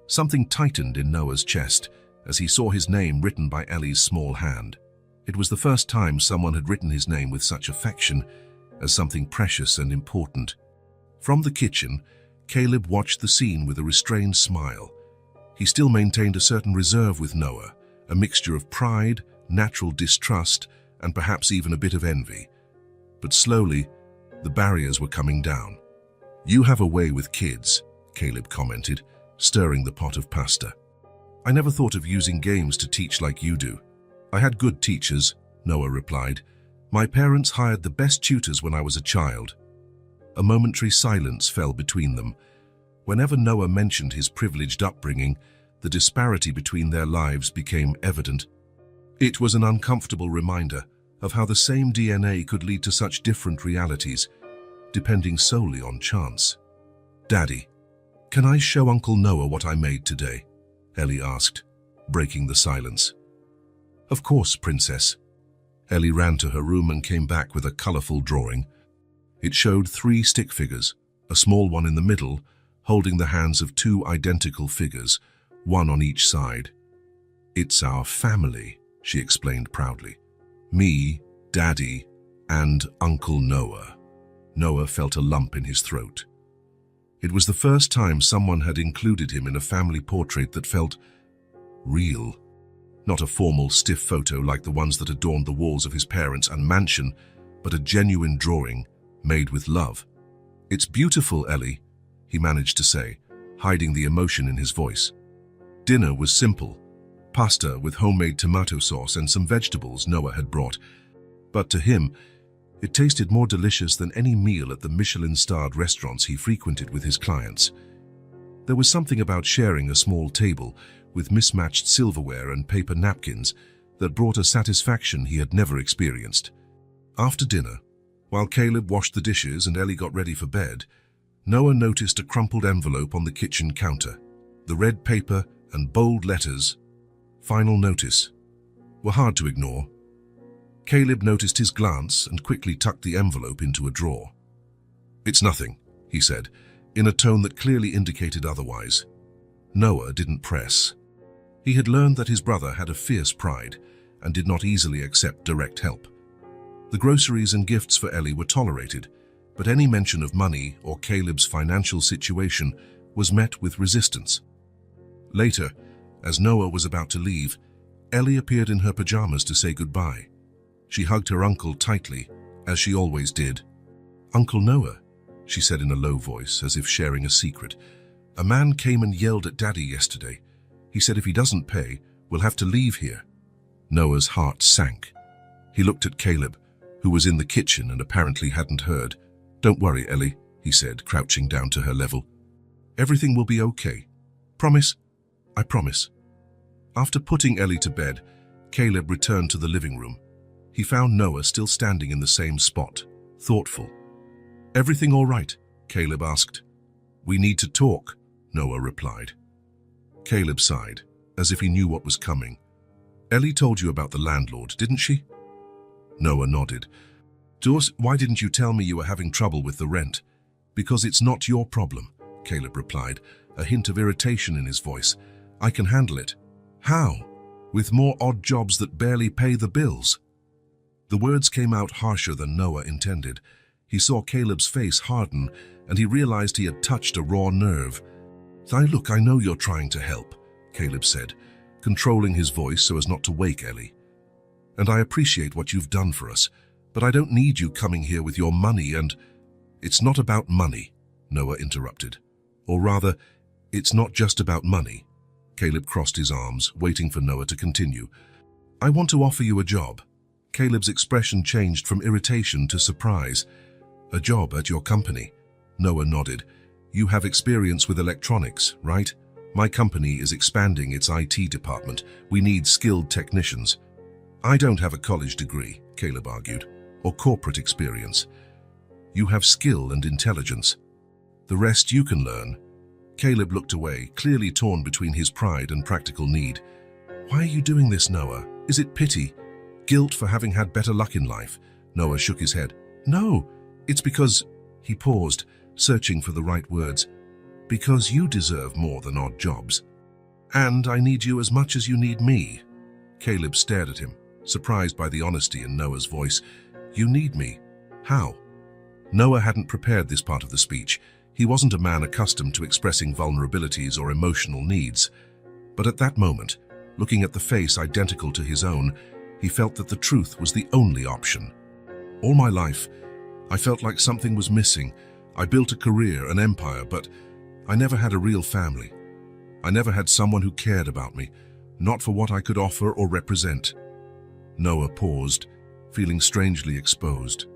Something tightened in Noah's chest as he saw his name written by Ellie's small hand. It was the first time someone had written his name with such affection, as something precious and important. From the kitchen, Caleb watched the scene with a restrained smile. He still maintained a certain reserve with Noah, a mixture of pride, natural distrust, and perhaps even a bit of envy. But slowly, the barriers were coming down. "You have a way with kids," Caleb commented, stirring the pot of pasta. "I never thought of using games to teach like you do." "I had good teachers," Noah replied. "My parents hired the best tutors when I was a child." A momentary silence fell between them. Whenever Noah mentioned his privileged upbringing, the disparity between their lives became evident. It was an uncomfortable reminder of how the same DNA could lead to such different realities, depending solely on chance. "Daddy, can I show Uncle Noah what I made today?" Ellie asked, breaking the silence. "Of course, Princess." Ellie ran to her room and came back with a colorful drawing. It showed 3 stick figures, a small one in the middle, holding the hands of 2 identical figures, one on each side. "It's our family," she explained proudly. "Me, Daddy, and Uncle Noah." Noah felt a lump in his throat. It was the first time someone had included him in a family portrait that felt real. Not a formal, stiff photo like the ones that adorned the walls of his parents' and mansion, but a genuine drawing made with love. "It's beautiful, Ellie," he managed to say, hiding the emotion in his voice. Dinner was simple. Pasta with homemade tomato sauce and some vegetables Noah had brought. But to him, it tasted more delicious than any meal at the Michelin-starred restaurants he frequented with his clients. There was something about sharing a small table with mismatched silverware and paper napkins that brought a satisfaction he had never experienced. After dinner, while Caleb washed the dishes and Ellie got ready for bed, Noah noticed a crumpled envelope on the kitchen counter. The red paper and bold letters, "Final Notice," were hard to ignore. Caleb noticed his glance and quickly tucked the envelope into a drawer. "It's nothing," he said, in a tone that clearly indicated otherwise. Noah didn't press. He had learned that his brother had a fierce pride and did not easily accept direct help. The groceries and gifts for Ellie were tolerated, but any mention of money or Caleb's financial situation was met with resistance. Later, as Noah was about to leave, Ellie appeared in her pajamas to say goodbye. She hugged her uncle tightly, as she always did. "Uncle Noah," she said in a low voice, as if sharing a secret, "a man came and yelled at Daddy yesterday. He said if he doesn't pay, we'll have to leave here." Noah's heart sank. He looked at Caleb, who was in the kitchen and apparently hadn't heard. "Don't worry, Ellie," he said, crouching down to her level. "Everything will be okay. Promise? I promise." After putting Ellie to bed, Caleb returned to the living room. He found Noah still standing in the same spot, thoughtful. "Everything all right?" Caleb asked. "We need to talk," Noah replied. Caleb sighed, as if he knew what was coming. "Ellie told you about the landlord, didn't she?" Noah nodded. "Why didn't you tell me you were having trouble with the rent?" "Because it's not your problem," Caleb replied, a hint of irritation in his voice. "I can handle it." "How? With more odd jobs that barely pay the bills?" The words came out harsher than Noah intended. He saw Caleb's face harden, and he realized he had touched a raw nerve. Look, I know you're trying to help," Caleb said, controlling his voice so as not to wake Ellie. "And I appreciate what you've done for us, but I don't need you coming here with your money and—" "It's not about money," Noah interrupted. "Or rather, it's not just about money." Caleb crossed his arms, waiting for Noah to continue. "I want to offer you a job." Caleb's expression changed from irritation to surprise. "A job at your company?" Noah nodded. "You have experience with electronics, right? My company is expanding its IT department. We need skilled technicians." "I don't have a college degree," Caleb argued, "or corporate experience. You have skill and intelligence. The rest you can learn." Caleb looked away, clearly torn between his pride and practical need. "Why are you doing this, Noah? Is it pity? Guilt for having had better luck in life?" Noah shook his head. "No, it's because—" He paused, searching for the right words. "Because you deserve more than odd jobs. And I need you as much as you need me." Caleb stared at him, surprised by the honesty in Noah's voice. "You need me? How?" Noah hadn't prepared this part of the speech. He wasn't a man accustomed to expressing vulnerabilities or emotional needs. But at that moment, looking at the face identical to his own, he felt that the truth was the only option. "All my life, I felt like something was missing. I built a career, an empire, but I never had a real family. I never had someone who cared about me, not for what I could offer or represent." Noah paused, feeling strangely exposed.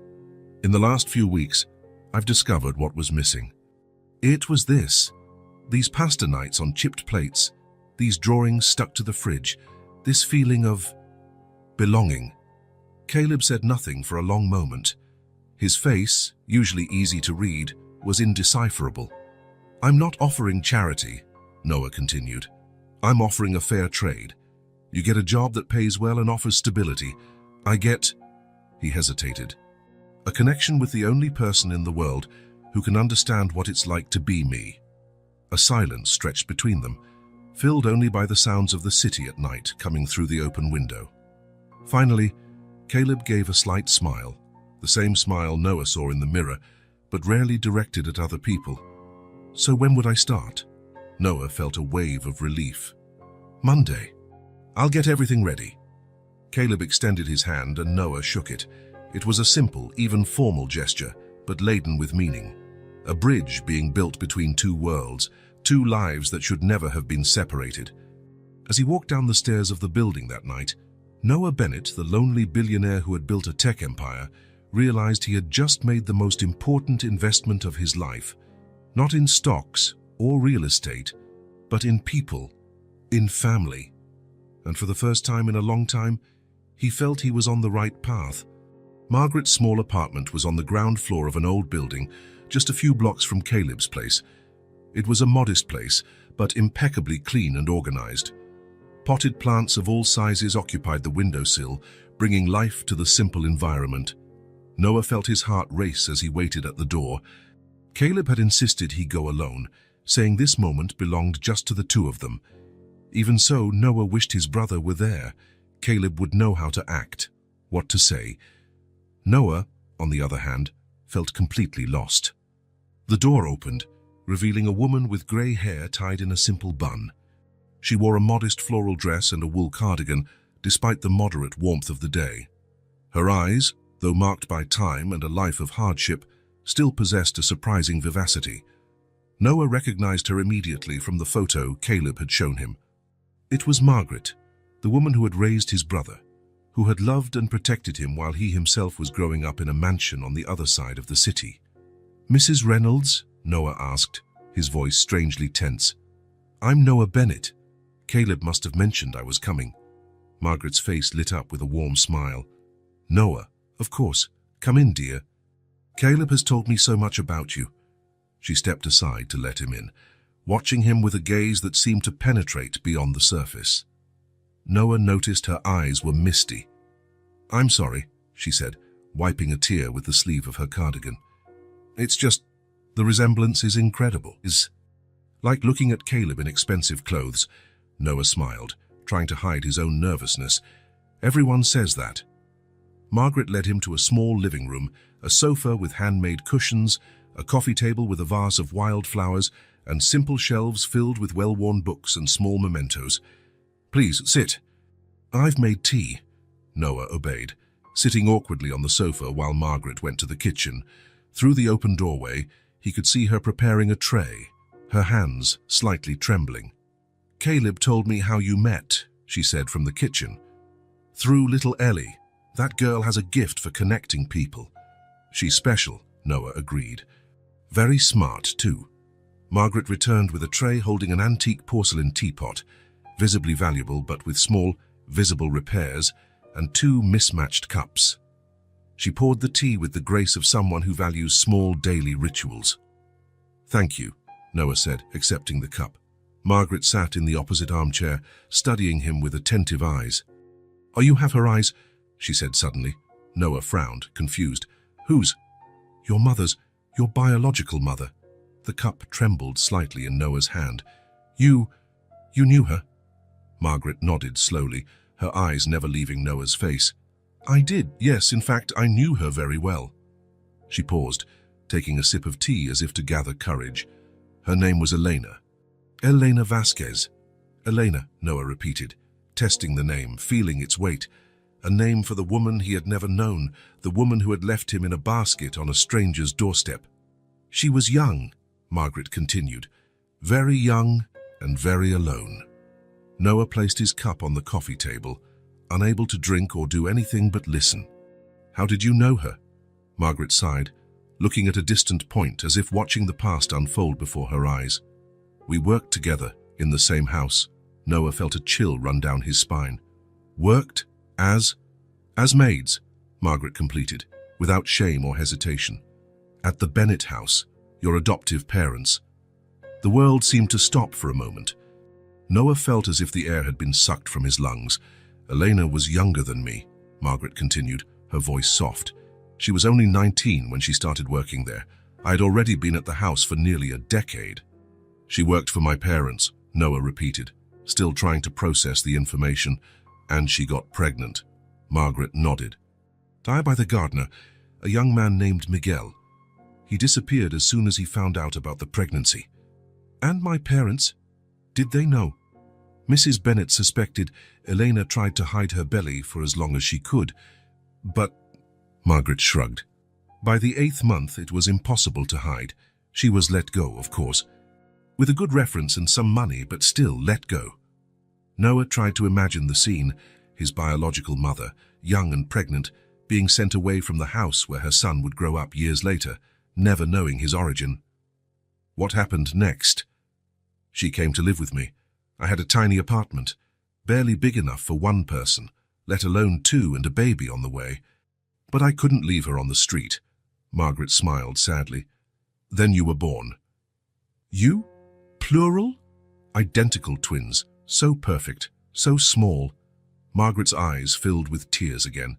"In the last few weeks, I've discovered what was missing. It was this. These pasta nights on chipped plates, these drawings stuck to the fridge, this feeling of belonging." Caleb said nothing for a long moment. His face, usually easy to read, was indecipherable. "I'm not offering charity," Noah continued. "I'm offering a fair trade. You get a job that pays well and offers stability. I get—" He hesitated. "A connection with the only person in the world who can understand what it's like to be me." A silence stretched between them, filled only by the sounds of the city at night coming through the open window. Finally, Caleb gave a slight smile, the same smile Noah saw in the mirror, but rarely directed at other people. "So when would I start?" Noah felt a wave of relief. "Monday. I'll get everything ready." Caleb extended his hand and Noah shook it. It was a simple, even formal gesture, but laden with meaning. A bridge being built between two worlds, two lives that should never have been separated. As he walked down the stairs of the building that night, Noah Bennett, the lonely billionaire who had built a tech empire, realized he had just made the most important investment of his life. Not in stocks or real estate, but in people, in family. And for the first time in a long time, he felt he was on the right path. Margaret's small apartment was on the ground floor of an old building, just a few blocks from Caleb's place. It was a modest place, but impeccably clean and organized. Potted plants of all sizes occupied the windowsill, bringing life to the simple environment. Noah felt his heart race as he waited at the door. Caleb had insisted he go alone, saying this moment belonged just to the two of them. Even so, Noah wished his brother were there. Caleb would know how to act, what to say. Noah, on the other hand, felt completely lost. The door opened, revealing a woman with grey hair tied in a simple bun. She wore a modest floral dress and a wool cardigan, despite the moderate warmth of the day. Her eyes, though marked by time and a life of hardship, still possessed a surprising vivacity. Noah recognized her immediately from the photo Caleb had shown him. It was Margaret, the woman who had raised his brother, who had loved and protected him while he himself was growing up in a mansion on the other side of the city. "Mrs. Reynolds?" Noah asked, his voice strangely tense. "I'm Noah Bennett. Caleb must have mentioned I was coming." Margaret's face lit up with a warm smile. "Noah, of course. Come in, dear. Caleb has told me so much about you." She stepped aside to let him in, watching him with a gaze that seemed to penetrate beyond the surface. Noah noticed her eyes were misty. "I'm sorry," she said, wiping a tear with the sleeve of her cardigan. "It's just, the resemblance is incredible. Is like looking at Caleb in expensive clothes." Noah smiled, trying to hide his own nervousness. "Everyone says that." Margaret led him to a small living room, a sofa with handmade cushions, a coffee table with a vase of wildflowers, and simple shelves filled with well-worn books and small mementos. "Please, sit." "I've made tea." Noah obeyed, sitting awkwardly on the sofa while Margaret went to the kitchen. Through the open doorway, he could see her preparing a tray, her hands slightly trembling. "Caleb told me how you met," she said from the kitchen. "Through little Ellie. That girl has a gift for connecting people." "She's special," Noah agreed. "Very smart, too." Margaret returned with a tray holding an antique porcelain teapot, visibly valuable but with small, visible repairs, and two mismatched cups. She poured the tea with the grace of someone who values small daily rituals. "Thank you," Noah said, accepting the cup. Margaret sat in the opposite armchair, studying him with attentive eyes. "Oh, you have her eyes," she said suddenly. Noah frowned, confused. "Whose?" "Your mother's, your biological mother." The cup trembled slightly in Noah's hand. You knew her?" Margaret nodded slowly, her eyes never leaving Noah's face. "I did, yes, in fact, I knew her very well." She paused, taking a sip of tea as if to gather courage. "Her name was Elena." "Elena Vasquez." "Elena," Noah repeated, testing the name, feeling its weight. A name for the woman he had never known, the woman who had left him in a basket on a stranger's doorstep. "She was young," Margaret continued, "very young and very alone." Noah placed his cup on the coffee table, unable to drink or do anything but listen. "How did you know her?" Margaret sighed, looking at a distant point as if watching the past unfold before her eyes. "We worked together in the same house." Noah felt a chill run down his spine. "Worked? As maids," Margaret completed, without shame or hesitation. "At the Bennett house, your adoptive parents." The world seemed to stop for a moment. Noah felt as if the air had been sucked from his lungs. "Elena was younger than me," Margaret continued, her voice soft. "She was only 19 when she started working there. I had already been at the house for nearly a decade." "She worked for my parents," Noah repeated, still trying to process the information. "And she got pregnant." Margaret nodded. "Die by the gardener, a young man named Miguel. He disappeared as soon as he found out about the pregnancy." "And my parents? Did they know?" Mrs. Bennett suspected Elena tried to hide her belly for as long as she could. "But," Margaret shrugged. "By the 8th month it was impossible to hide. She was let go, of course. With a good reference and some money, but still let go." Noah tried to imagine the scene, his biological mother, young and pregnant, being sent away from the house where her son would grow up years later, never knowing his origin. "What happened next?" "She came to live with me. I had a tiny apartment, barely big enough for one person, let alone two and a baby on the way. But I couldn't leave her on the street." Margaret smiled sadly. Then you were born. You? Plural? Identical twins, so perfect, so small. Margaret's eyes filled with tears again.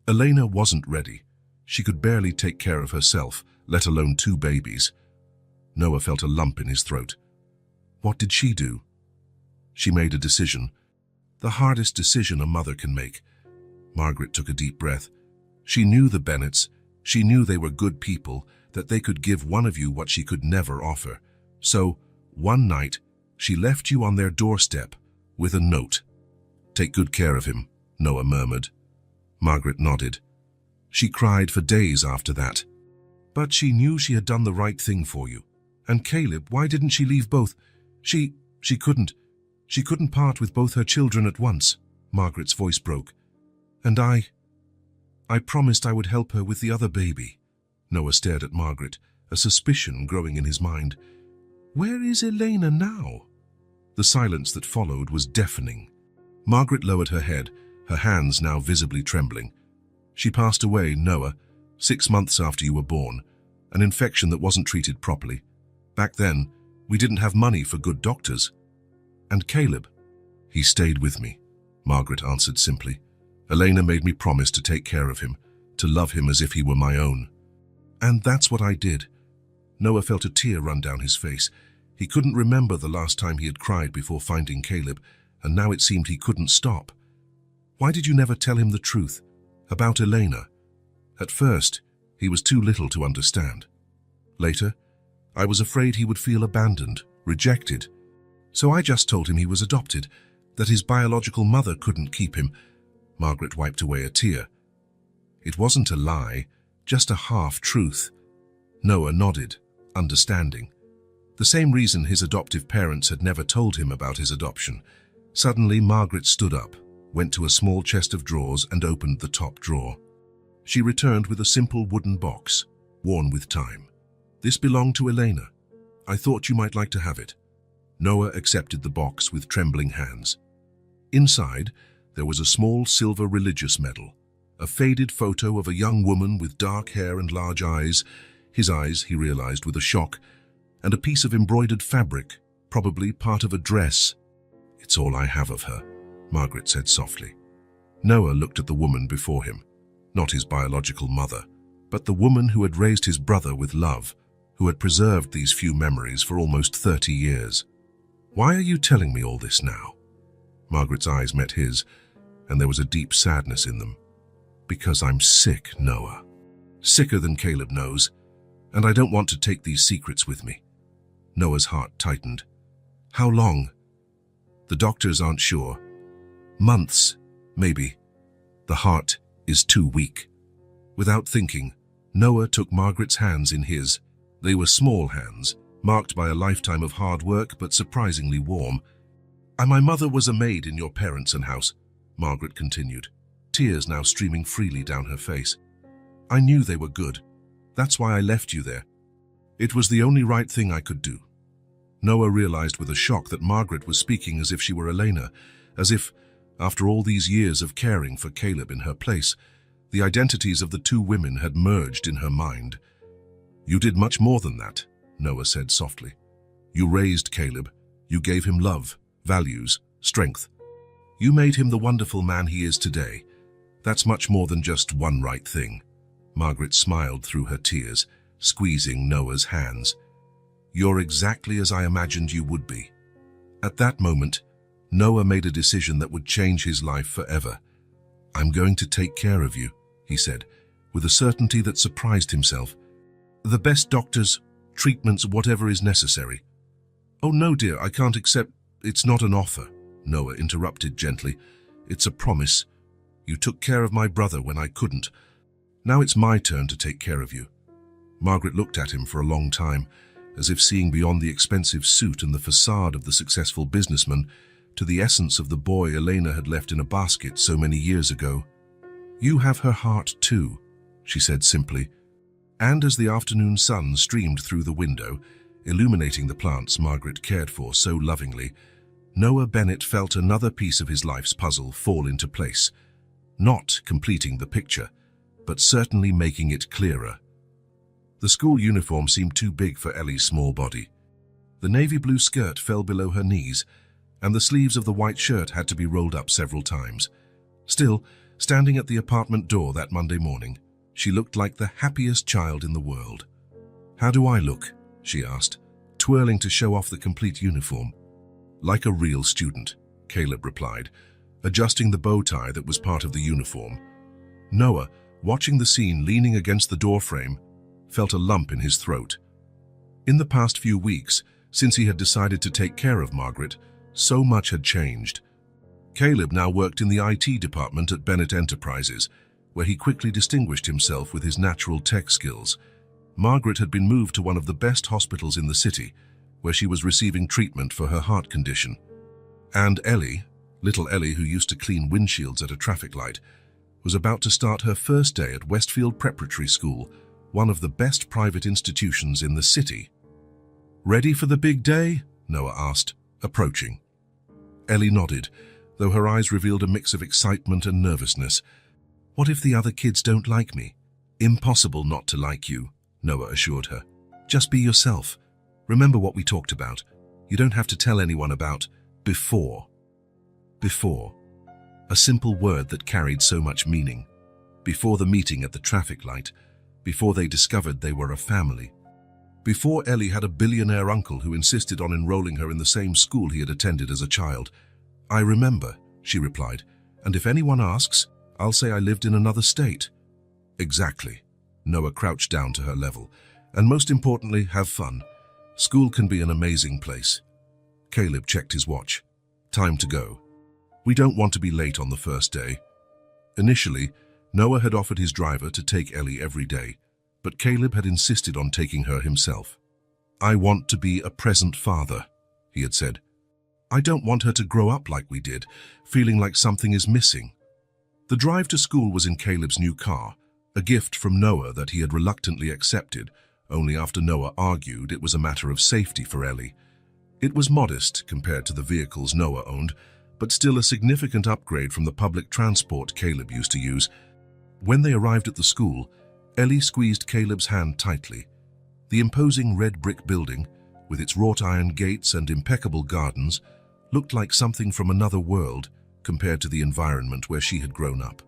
Elena wasn't ready. She could barely take care of herself, let alone two babies. Noah felt a lump in his throat. What did she do? She made a decision. The hardest decision a mother can make. Margaret took a deep breath. She knew the Bennets. She knew they were good people, that they could give one of you what she could never offer. So, one night, she left you on their doorstep with a note. "Take good care of him," Noah murmured. Margaret nodded. She cried for days after that. But she knew she had done the right thing for you. And Caleb, why didn't she leave both? She couldn't. She couldn't part with both her children at once. Margaret's voice broke. And I promised I would help her with the other baby. Noah stared at Margaret, a suspicion growing in his mind. Where is Elena now? The silence that followed was deafening. Margaret lowered her head, her hands now visibly trembling. She passed away, Noah, 6 months after you were born, an infection that wasn't treated properly. Back then, we didn't have money for good doctors. And Caleb? He stayed with me, Margaret answered simply. Elena made me promise to take care of him, to love him as if he were my own. And that's what I did. Noah felt a tear run down his face. He couldn't remember the last time he had cried before finding Caleb, and now it seemed he couldn't stop. Why did you never tell him the truth? About Elena? At first, he was too little to understand. Later, I was afraid he would feel abandoned, rejected. So I just told him he was adopted, that his biological mother couldn't keep him. Margaret wiped away a tear. It wasn't a lie, just a half-truth. Noah nodded, understanding. The same reason his adoptive parents had never told him about his adoption. Suddenly, Margaret stood up, went to a small chest of drawers and opened the top drawer. She returned with a simple wooden box, worn with time. This belonged to Elena. I thought you might like to have it. Noah accepted the box with trembling hands. Inside, there was a small silver religious medal, a faded photo of a young woman with dark hair and large eyes, his eyes, he realized with a shock, and a piece of embroidered fabric, probably part of a dress. It's all I have of her, Margaret said softly. Noah looked at the woman before him, not his biological mother, but the woman who had raised his brother with love, who had preserved these few memories for almost 30 years. Why are you telling me all this now? Margaret's eyes met his, and there was a deep sadness in them. Because I'm sick, Noah. Sicker than Caleb knows, and I don't want to take these secrets with me. Noah's heart tightened. How long? The doctors aren't sure. Months, maybe. The heart is too weak. Without thinking, Noah took Margaret's hands in his. They were small hands, marked by a lifetime of hard work but surprisingly warm. And my mother was a maid in your parents' house, Margaret continued, tears now streaming freely down her face. I knew they were good. That's why I left you there. It was the only right thing I could do. Noah realized with a shock that Margaret was speaking as if she were Elena, as if, after all these years of caring for Caleb in her place, the identities of the two women had merged in her mind. You did much more than that, Noah said softly. You raised Caleb. You gave him love, values, strength. You made him the wonderful man he is today. That's much more than just one right thing. Margaret smiled through her tears, squeezing Noah's hands. You're exactly as I imagined you would be. At that moment, Noah made a decision that would change his life forever. I'm going to take care of you, he said, with a certainty that surprised himself. The best doctors, treatments, whatever is necessary. Oh no, dear, I can't accept. It's not an offer, Noah interrupted gently. It's a promise. You took care of my brother when I couldn't. Now it's my turn to take care of you. Margaret looked at him for a long time, as if seeing beyond the expensive suit and the facade of the successful businessman to the essence of the boy Elena had left in a basket so many years ago. You have her heart too, she said simply. And as the afternoon sun streamed through the window, illuminating the plants Margaret cared for so lovingly, Noah Bennett felt another piece of his life's puzzle fall into place, not completing the picture, but certainly making it clearer. The school uniform seemed too big for Ellie's small body. The navy blue skirt fell below her knees, and the sleeves of the white shirt had to be rolled up several times. Still, standing at the apartment door that Monday morning, she looked like the happiest child in the world. "How do I look?" she asked, twirling to show off the complete uniform. "Like a real student," Caleb replied, adjusting the bow tie that was part of the uniform. Noah, watching the scene leaning against the doorframe, felt a lump in his throat. In the past few weeks, since he had decided to take care of Margaret, so much had changed. Caleb now worked in the IT department at Bennett Enterprises, where he quickly distinguished himself with his natural tech skills. Margaret had been moved to one of the best hospitals in the city, where she was receiving treatment for her heart condition. And Ellie, little Ellie who used to clean windshields at a traffic light, was about to start her first day at Westfield Preparatory School, one of the best private institutions in the city. "Ready for the big day?" Noah asked, approaching. Ellie nodded, though her eyes revealed a mix of excitement and nervousness. "What if the other kids don't like me?" "Impossible not to like you," Noah assured her. "Just be yourself. Remember what we talked about. You don't have to tell anyone about before." Before. A simple word that carried so much meaning. Before the meeting at the traffic light. Before they discovered they were a family. Before Ellie had a billionaire uncle who insisted on enrolling her in the same school he had attended as a child. "I remember," she replied, "and if anyone asks, I'll say I lived in another state." "Exactly." Noah crouched down to her level. "And most importantly, have fun. School can be an amazing place." Caleb checked his watch. "Time to go. We don't want to be late on the first day." Initially, Noah had offered his driver to take Ellie every day, but Caleb had insisted on taking her himself. "I want to be a present father," he had said. "I don't want her to grow up like we did, feeling like something is missing." The drive to school was in Caleb's new car, a gift from Noah that he had reluctantly accepted, only after Noah argued it was a matter of safety for Ellie. It was modest compared to the vehicles Noah owned, but still a significant upgrade from the public transport Caleb used to use. When they arrived at the school, Ellie squeezed Caleb's hand tightly. The imposing red brick building, with its wrought iron gates and impeccable gardens, looked like something from another world compared to the environment where she had grown up.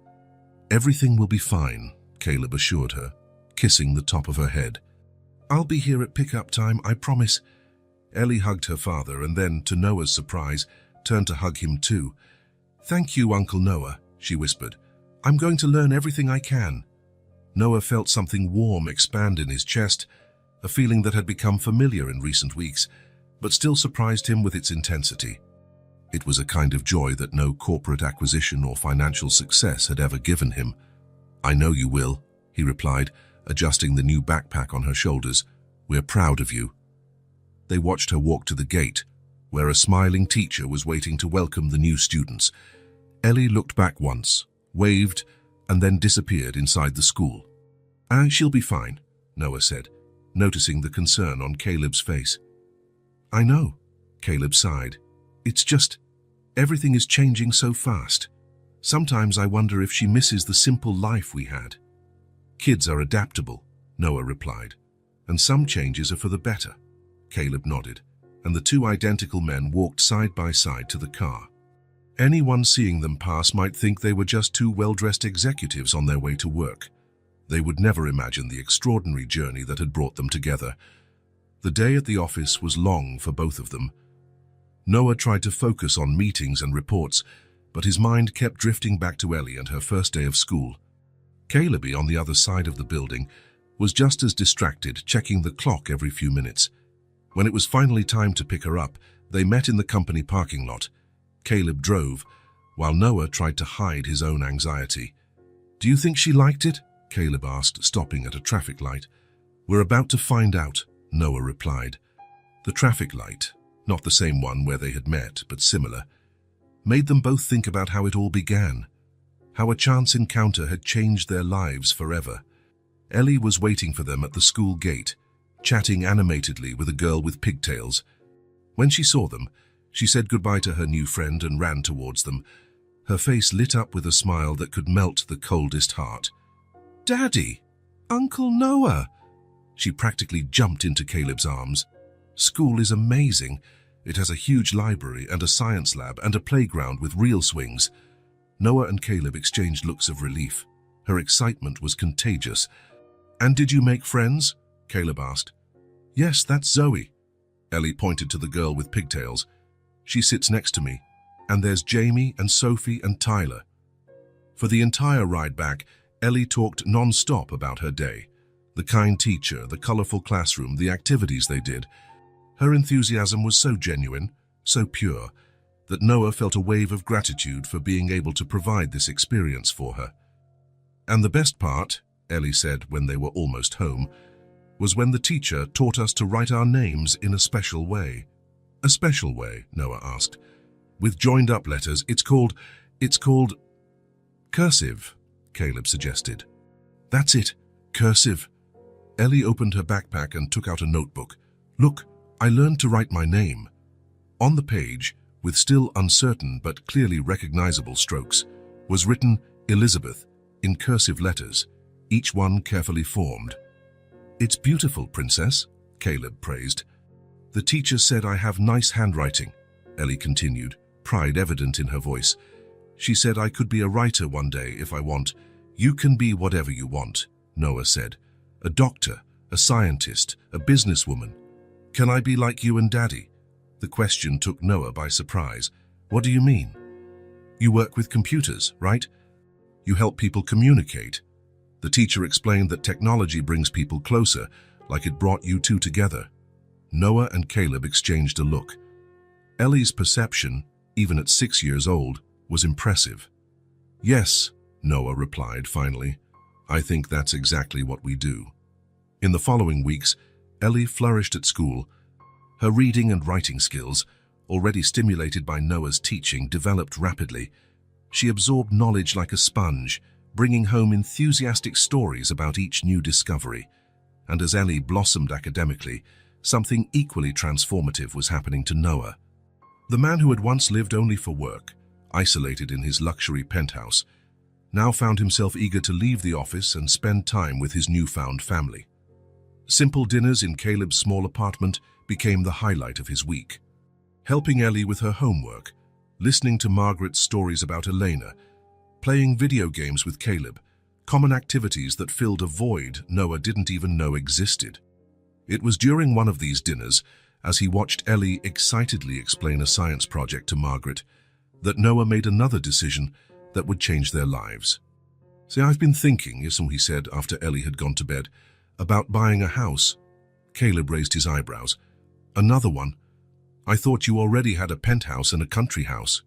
"Everything will be fine," Caleb assured her, kissing the top of her head. "I'll be here at pickup time, I promise." Ellie hugged her father and then, to Noah's surprise, turned to hug him too. "Thank you, Uncle Noah," she whispered. "I'm going to learn everything I can." Noah felt something warm expand in his chest, a feeling that had become familiar in recent weeks, but still surprised him with its intensity. It was a kind of joy that no corporate acquisition or financial success had ever given him. "I know you will," he replied, adjusting the new backpack on her shoulders. "We're proud of you." They watched her walk to the gate, where a smiling teacher was waiting to welcome the new students. Ellie looked back once, waved, and then disappeared inside the school. She'll be fine," Noah said, noticing the concern on Caleb's face. "I know," Caleb sighed. "It's just, everything is changing so fast. Sometimes I wonder if she misses the simple life we had." "Kids are adaptable," Noah replied, "and some changes are for the better." Caleb nodded, and the two identical men walked side by side to the car. Anyone seeing them pass might think they were just two well-dressed executives on their way to work. They would never imagine the extraordinary journey that had brought them together. The day at the office was long for both of them. Noah tried to focus on meetings and reports, but his mind kept drifting back to Ellie and her first day of school. Caleb, on the other side of the building, was just as distracted, checking the clock every few minutes. When it was finally time to pick her up, they met in the company parking lot. Caleb drove, while Noah tried to hide his own anxiety. "Do you think she liked it?" Caleb asked, stopping at a traffic light. "We're about to find out," Noah replied. The traffic light, not the same one where they had met, but similar, made them both think about how it all began, how a chance encounter had changed their lives forever. Ellie was waiting for them at the school gate, chatting animatedly with a girl with pigtails. When she saw them, she said goodbye to her new friend and ran towards them, her face lit up with a smile that could melt the coldest heart. "Daddy! Uncle Noah!" She practically jumped into Caleb's arms. "School is amazing. It has a huge library and a science lab and a playground with real swings." Noah and Caleb exchanged looks of relief. Her excitement was contagious. "And did you make friends?" Caleb asked. "Yes, that's Zoe." Ellie pointed to the girl with pigtails. "She sits next to me. And there's Jamie and Sophie and Tyler." For the entire ride back, Ellie talked non-stop about her day. The kind teacher, the colorful classroom, the activities they did. Her enthusiasm was so genuine, so pure, that Noah felt a wave of gratitude for being able to provide this experience for her. "And the best part," Ellie said when they were almost home, "was when the teacher taught us to write our names in a special way." "A special way?" Noah asked. "With joined-up letters. It's called cursive," Caleb suggested. "That's it, cursive." Ellie opened her backpack and took out a notebook. "Look, I learned to write my name." On the page, with still uncertain but clearly recognizable strokes, was written Elizabeth in cursive letters, each one carefully formed. "It's beautiful, Princess," Caleb praised. "The teacher said I have nice handwriting," Ellie continued, pride evident in her voice. "She said I could be a writer one day if I want." "You can be whatever you want," Noah said. "A doctor, a scientist, a businesswoman. Can I be like you and Daddy?" The question took Noah by surprise. "What do you mean?" "You work with computers, right? You help people communicate." The teacher explained that technology brings people closer, like it brought you two together. Noah and Caleb exchanged a look. Ellie's perception, even at 6 years old, was impressive. "Yes," Noah replied finally. "I think that's exactly what we do." In the following weeks, Ellie flourished at school. Her reading and writing skills, already stimulated by Noah's teaching, developed rapidly. She absorbed knowledge like a sponge, bringing home enthusiastic stories about each new discovery. And as Ellie blossomed academically, something equally transformative was happening to Noah. The man who had once lived only for work, isolated in his luxury penthouse, now found himself eager to leave the office and spend time with his newfound family. Simple dinners in Caleb's small apartment became the highlight of his week. Helping Ellie with her homework, listening to Margaret's stories about Elena, playing video games with Caleb, common activities that filled a void Noah didn't even know existed. It was during one of these dinners, as he watched Ellie excitedly explain a science project to Margaret, that Noah made another decision that would change their lives. "See, I've been thinking," he said after Ellie had gone to bed, "about buying a house." Caleb raised his eyebrows. "Another one? I thought you already had a penthouse and a country house."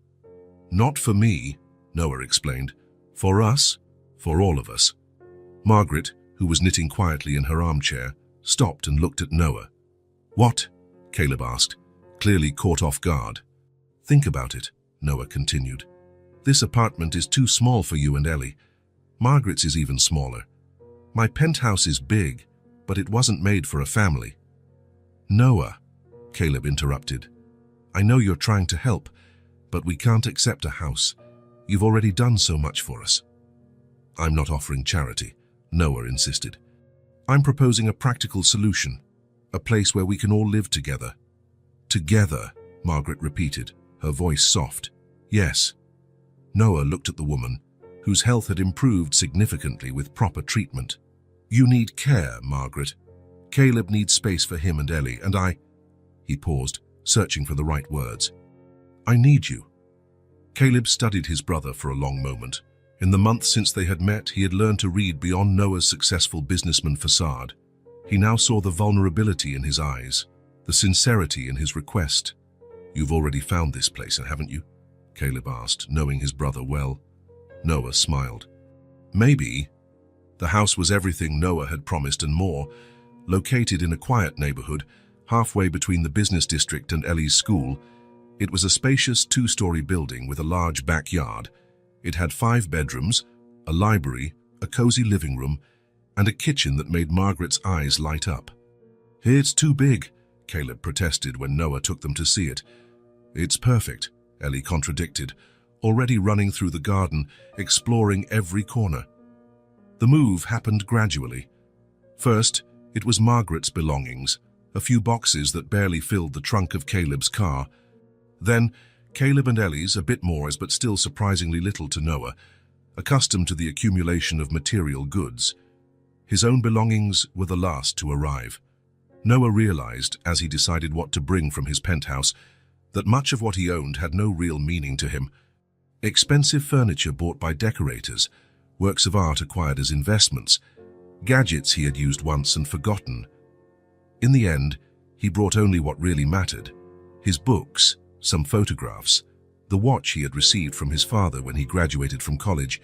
"Not for me," Noah explained. "For us, for all of us." Margaret, who was knitting quietly in her armchair, stopped and looked at Noah. "What?" Caleb asked, clearly caught off guard. "Think about it," Noah continued. "This apartment is too small for you and Ellie. Margaret's is even smaller. My penthouse is big, but it wasn't made for a family." "Noah," Caleb interrupted, "I know you're trying to help, but we can't accept a house. You've already done so much for us." "I'm not offering charity," Noah insisted. "I'm proposing a practical solution, a place where we can all live together." "Together," Margaret repeated, her voice soft. "Yes." Noah looked at the woman, whose health had improved significantly with proper treatment. "You need care, Margaret. Caleb needs space for him and Ellie, and I—" He paused, searching for the right words. "I need you." Caleb studied his brother for a long moment. In the months since they had met, he had learned to read beyond Noah's successful businessman facade. He now saw the vulnerability in his eyes, the sincerity in his request. "You've already found this place, haven't you?" Caleb asked, knowing his brother well. Noah smiled. "Maybe." The house was everything Noah had promised and more. Located in a quiet neighborhood, halfway between the business district and Ellie's school, it was a spacious 2-story building with a large backyard. It had 5 bedrooms, a library, a cozy living room, and a kitchen that made Margaret's eyes light up. "It's too big," Caleb protested when Noah took them to see it. "It's perfect," Ellie contradicted, already running through the garden, exploring every corner. The move happened gradually. First, It was Margaret's belongings, a few boxes that barely filled the trunk of Caleb's car. Then, Caleb and Ellie's, a bit more, but still surprisingly little to Noah, accustomed to the accumulation of material goods. His own belongings were the last to arrive. Noah realized, as he decided what to bring from his penthouse, that much of what he owned had no real meaning to him. Expensive furniture bought by decorators, works of art acquired as investments, gadgets he had used once and forgotten. In the end, he brought only what really mattered: his books, some photographs, the watch he had received from his father when he graduated from college.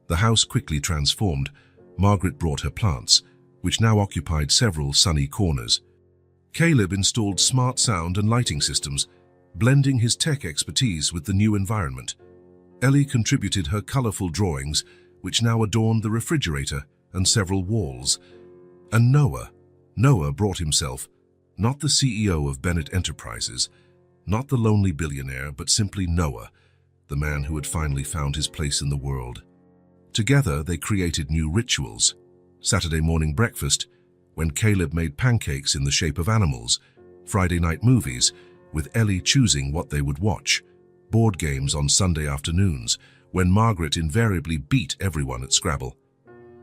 The house quickly transformed. Margaret brought her plants, which now occupied several sunny corners. Caleb installed smart sound and lighting systems, blending his tech expertise with the new environment. Ellie contributed her colorful drawings, which now adorned the refrigerator and several walls. And Noah brought himself, not the CEO of Bennett Enterprises, not the lonely billionaire, but simply Noah, the man who had finally found his place in the world. Together, they created new rituals. Saturday morning breakfast, when Caleb made pancakes in the shape of animals. Friday night movies, with Ellie choosing what they would watch. Board games on Sunday afternoons, when Margaret invariably beat everyone at Scrabble.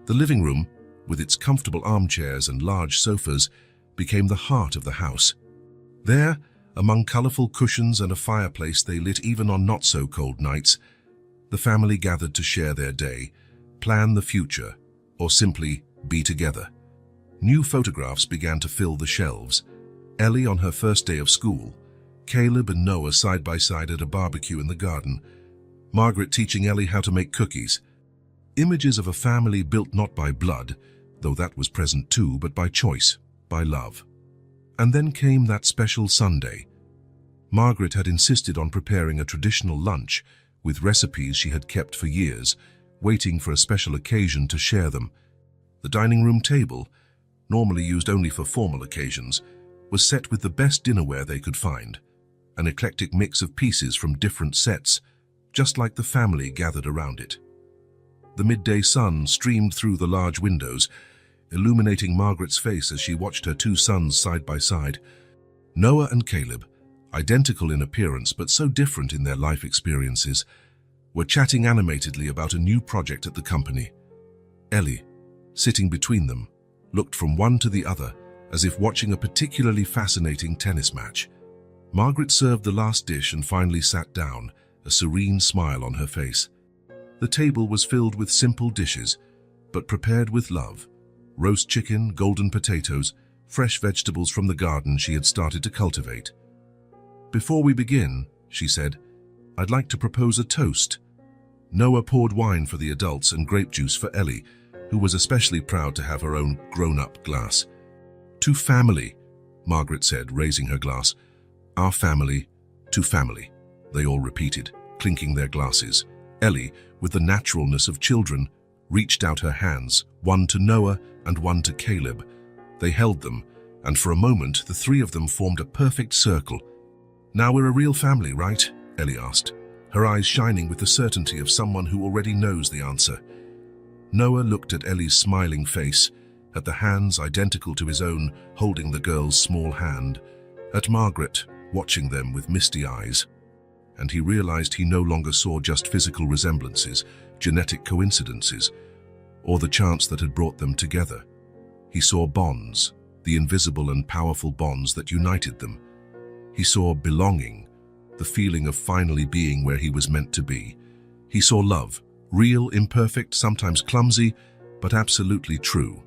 The living room, with its comfortable armchairs and large sofas, became the heart of the house. There, among colorful cushions and a fireplace they lit even on not-so-cold nights, the family gathered to share their day, plan the future, or simply be together. New photographs began to fill the shelves. Ellie on her first day of school, Caleb and Noah side by side at a barbecue in the garden, Margaret teaching Ellie how to make cookies. Images of a family built not by blood, though that was present too, but by choice, by love. And then came that special Sunday. Margaret had insisted on preparing a traditional lunch with recipes she had kept for years, waiting for a special occasion to share them. The dining room table, normally used only for formal occasions, was set with the best dinnerware they could find, an eclectic mix of pieces from different sets, just like the family gathered around it. The midday sun streamed through the large windows, illuminating Margaret's face as she watched her two sons side by side. Noah and Caleb, identical in appearance but so different in their life experiences, were chatting animatedly about a new project at the company. Ellie, sitting between them, looked from one to the other as if watching a particularly fascinating tennis match. Margaret served the last dish and finally sat down, a serene smile on her face. The table was filled with simple dishes, but prepared with love: roast chicken, golden potatoes, fresh vegetables from the garden she had started to cultivate. "Before we begin," she said, "I'd like to propose a toast." Noah poured wine for the adults and grape juice for Ellie, who was especially proud to have her own grown-up glass. "To family," Margaret said, raising her glass. "Our family, to family," they all repeated, clinking their glasses. Ellie, with the naturalness of children, reached out her hands, one to Noah and one to Caleb. They held them, and for a moment the three of them formed a perfect circle. "Now we're a real family, right?" Ellie asked, her eyes shining with the certainty of someone who already knows the answer. Noah looked at Ellie's smiling face, at the hands identical to his own holding the girl's small hand, at Margaret watching them with misty eyes. And he realized he no longer saw just physical resemblances, genetic coincidences, or the chance that had brought them together. He saw bonds, the invisible and powerful bonds that united them. He saw belonging, the feeling of finally being where he was meant to be. He saw love, real, imperfect, sometimes clumsy, but absolutely true.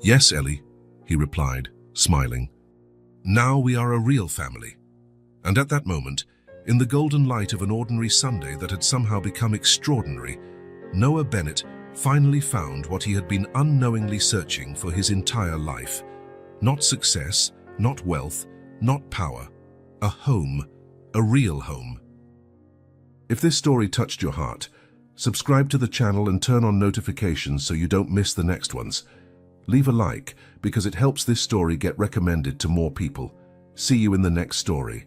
"Yes, Ellie," he replied, smiling. "Now we are a real family." And at that moment, in the golden light of an ordinary Sunday that had somehow become extraordinary, Noah Bennett finally found what he had been unknowingly searching for his entire life. Not success, not wealth, not power. A home, a real home. If this story touched your heart, subscribe to the channel and turn on notifications so you don't miss the next ones. Leave a like because it helps this story get recommended to more people. See you in the next story.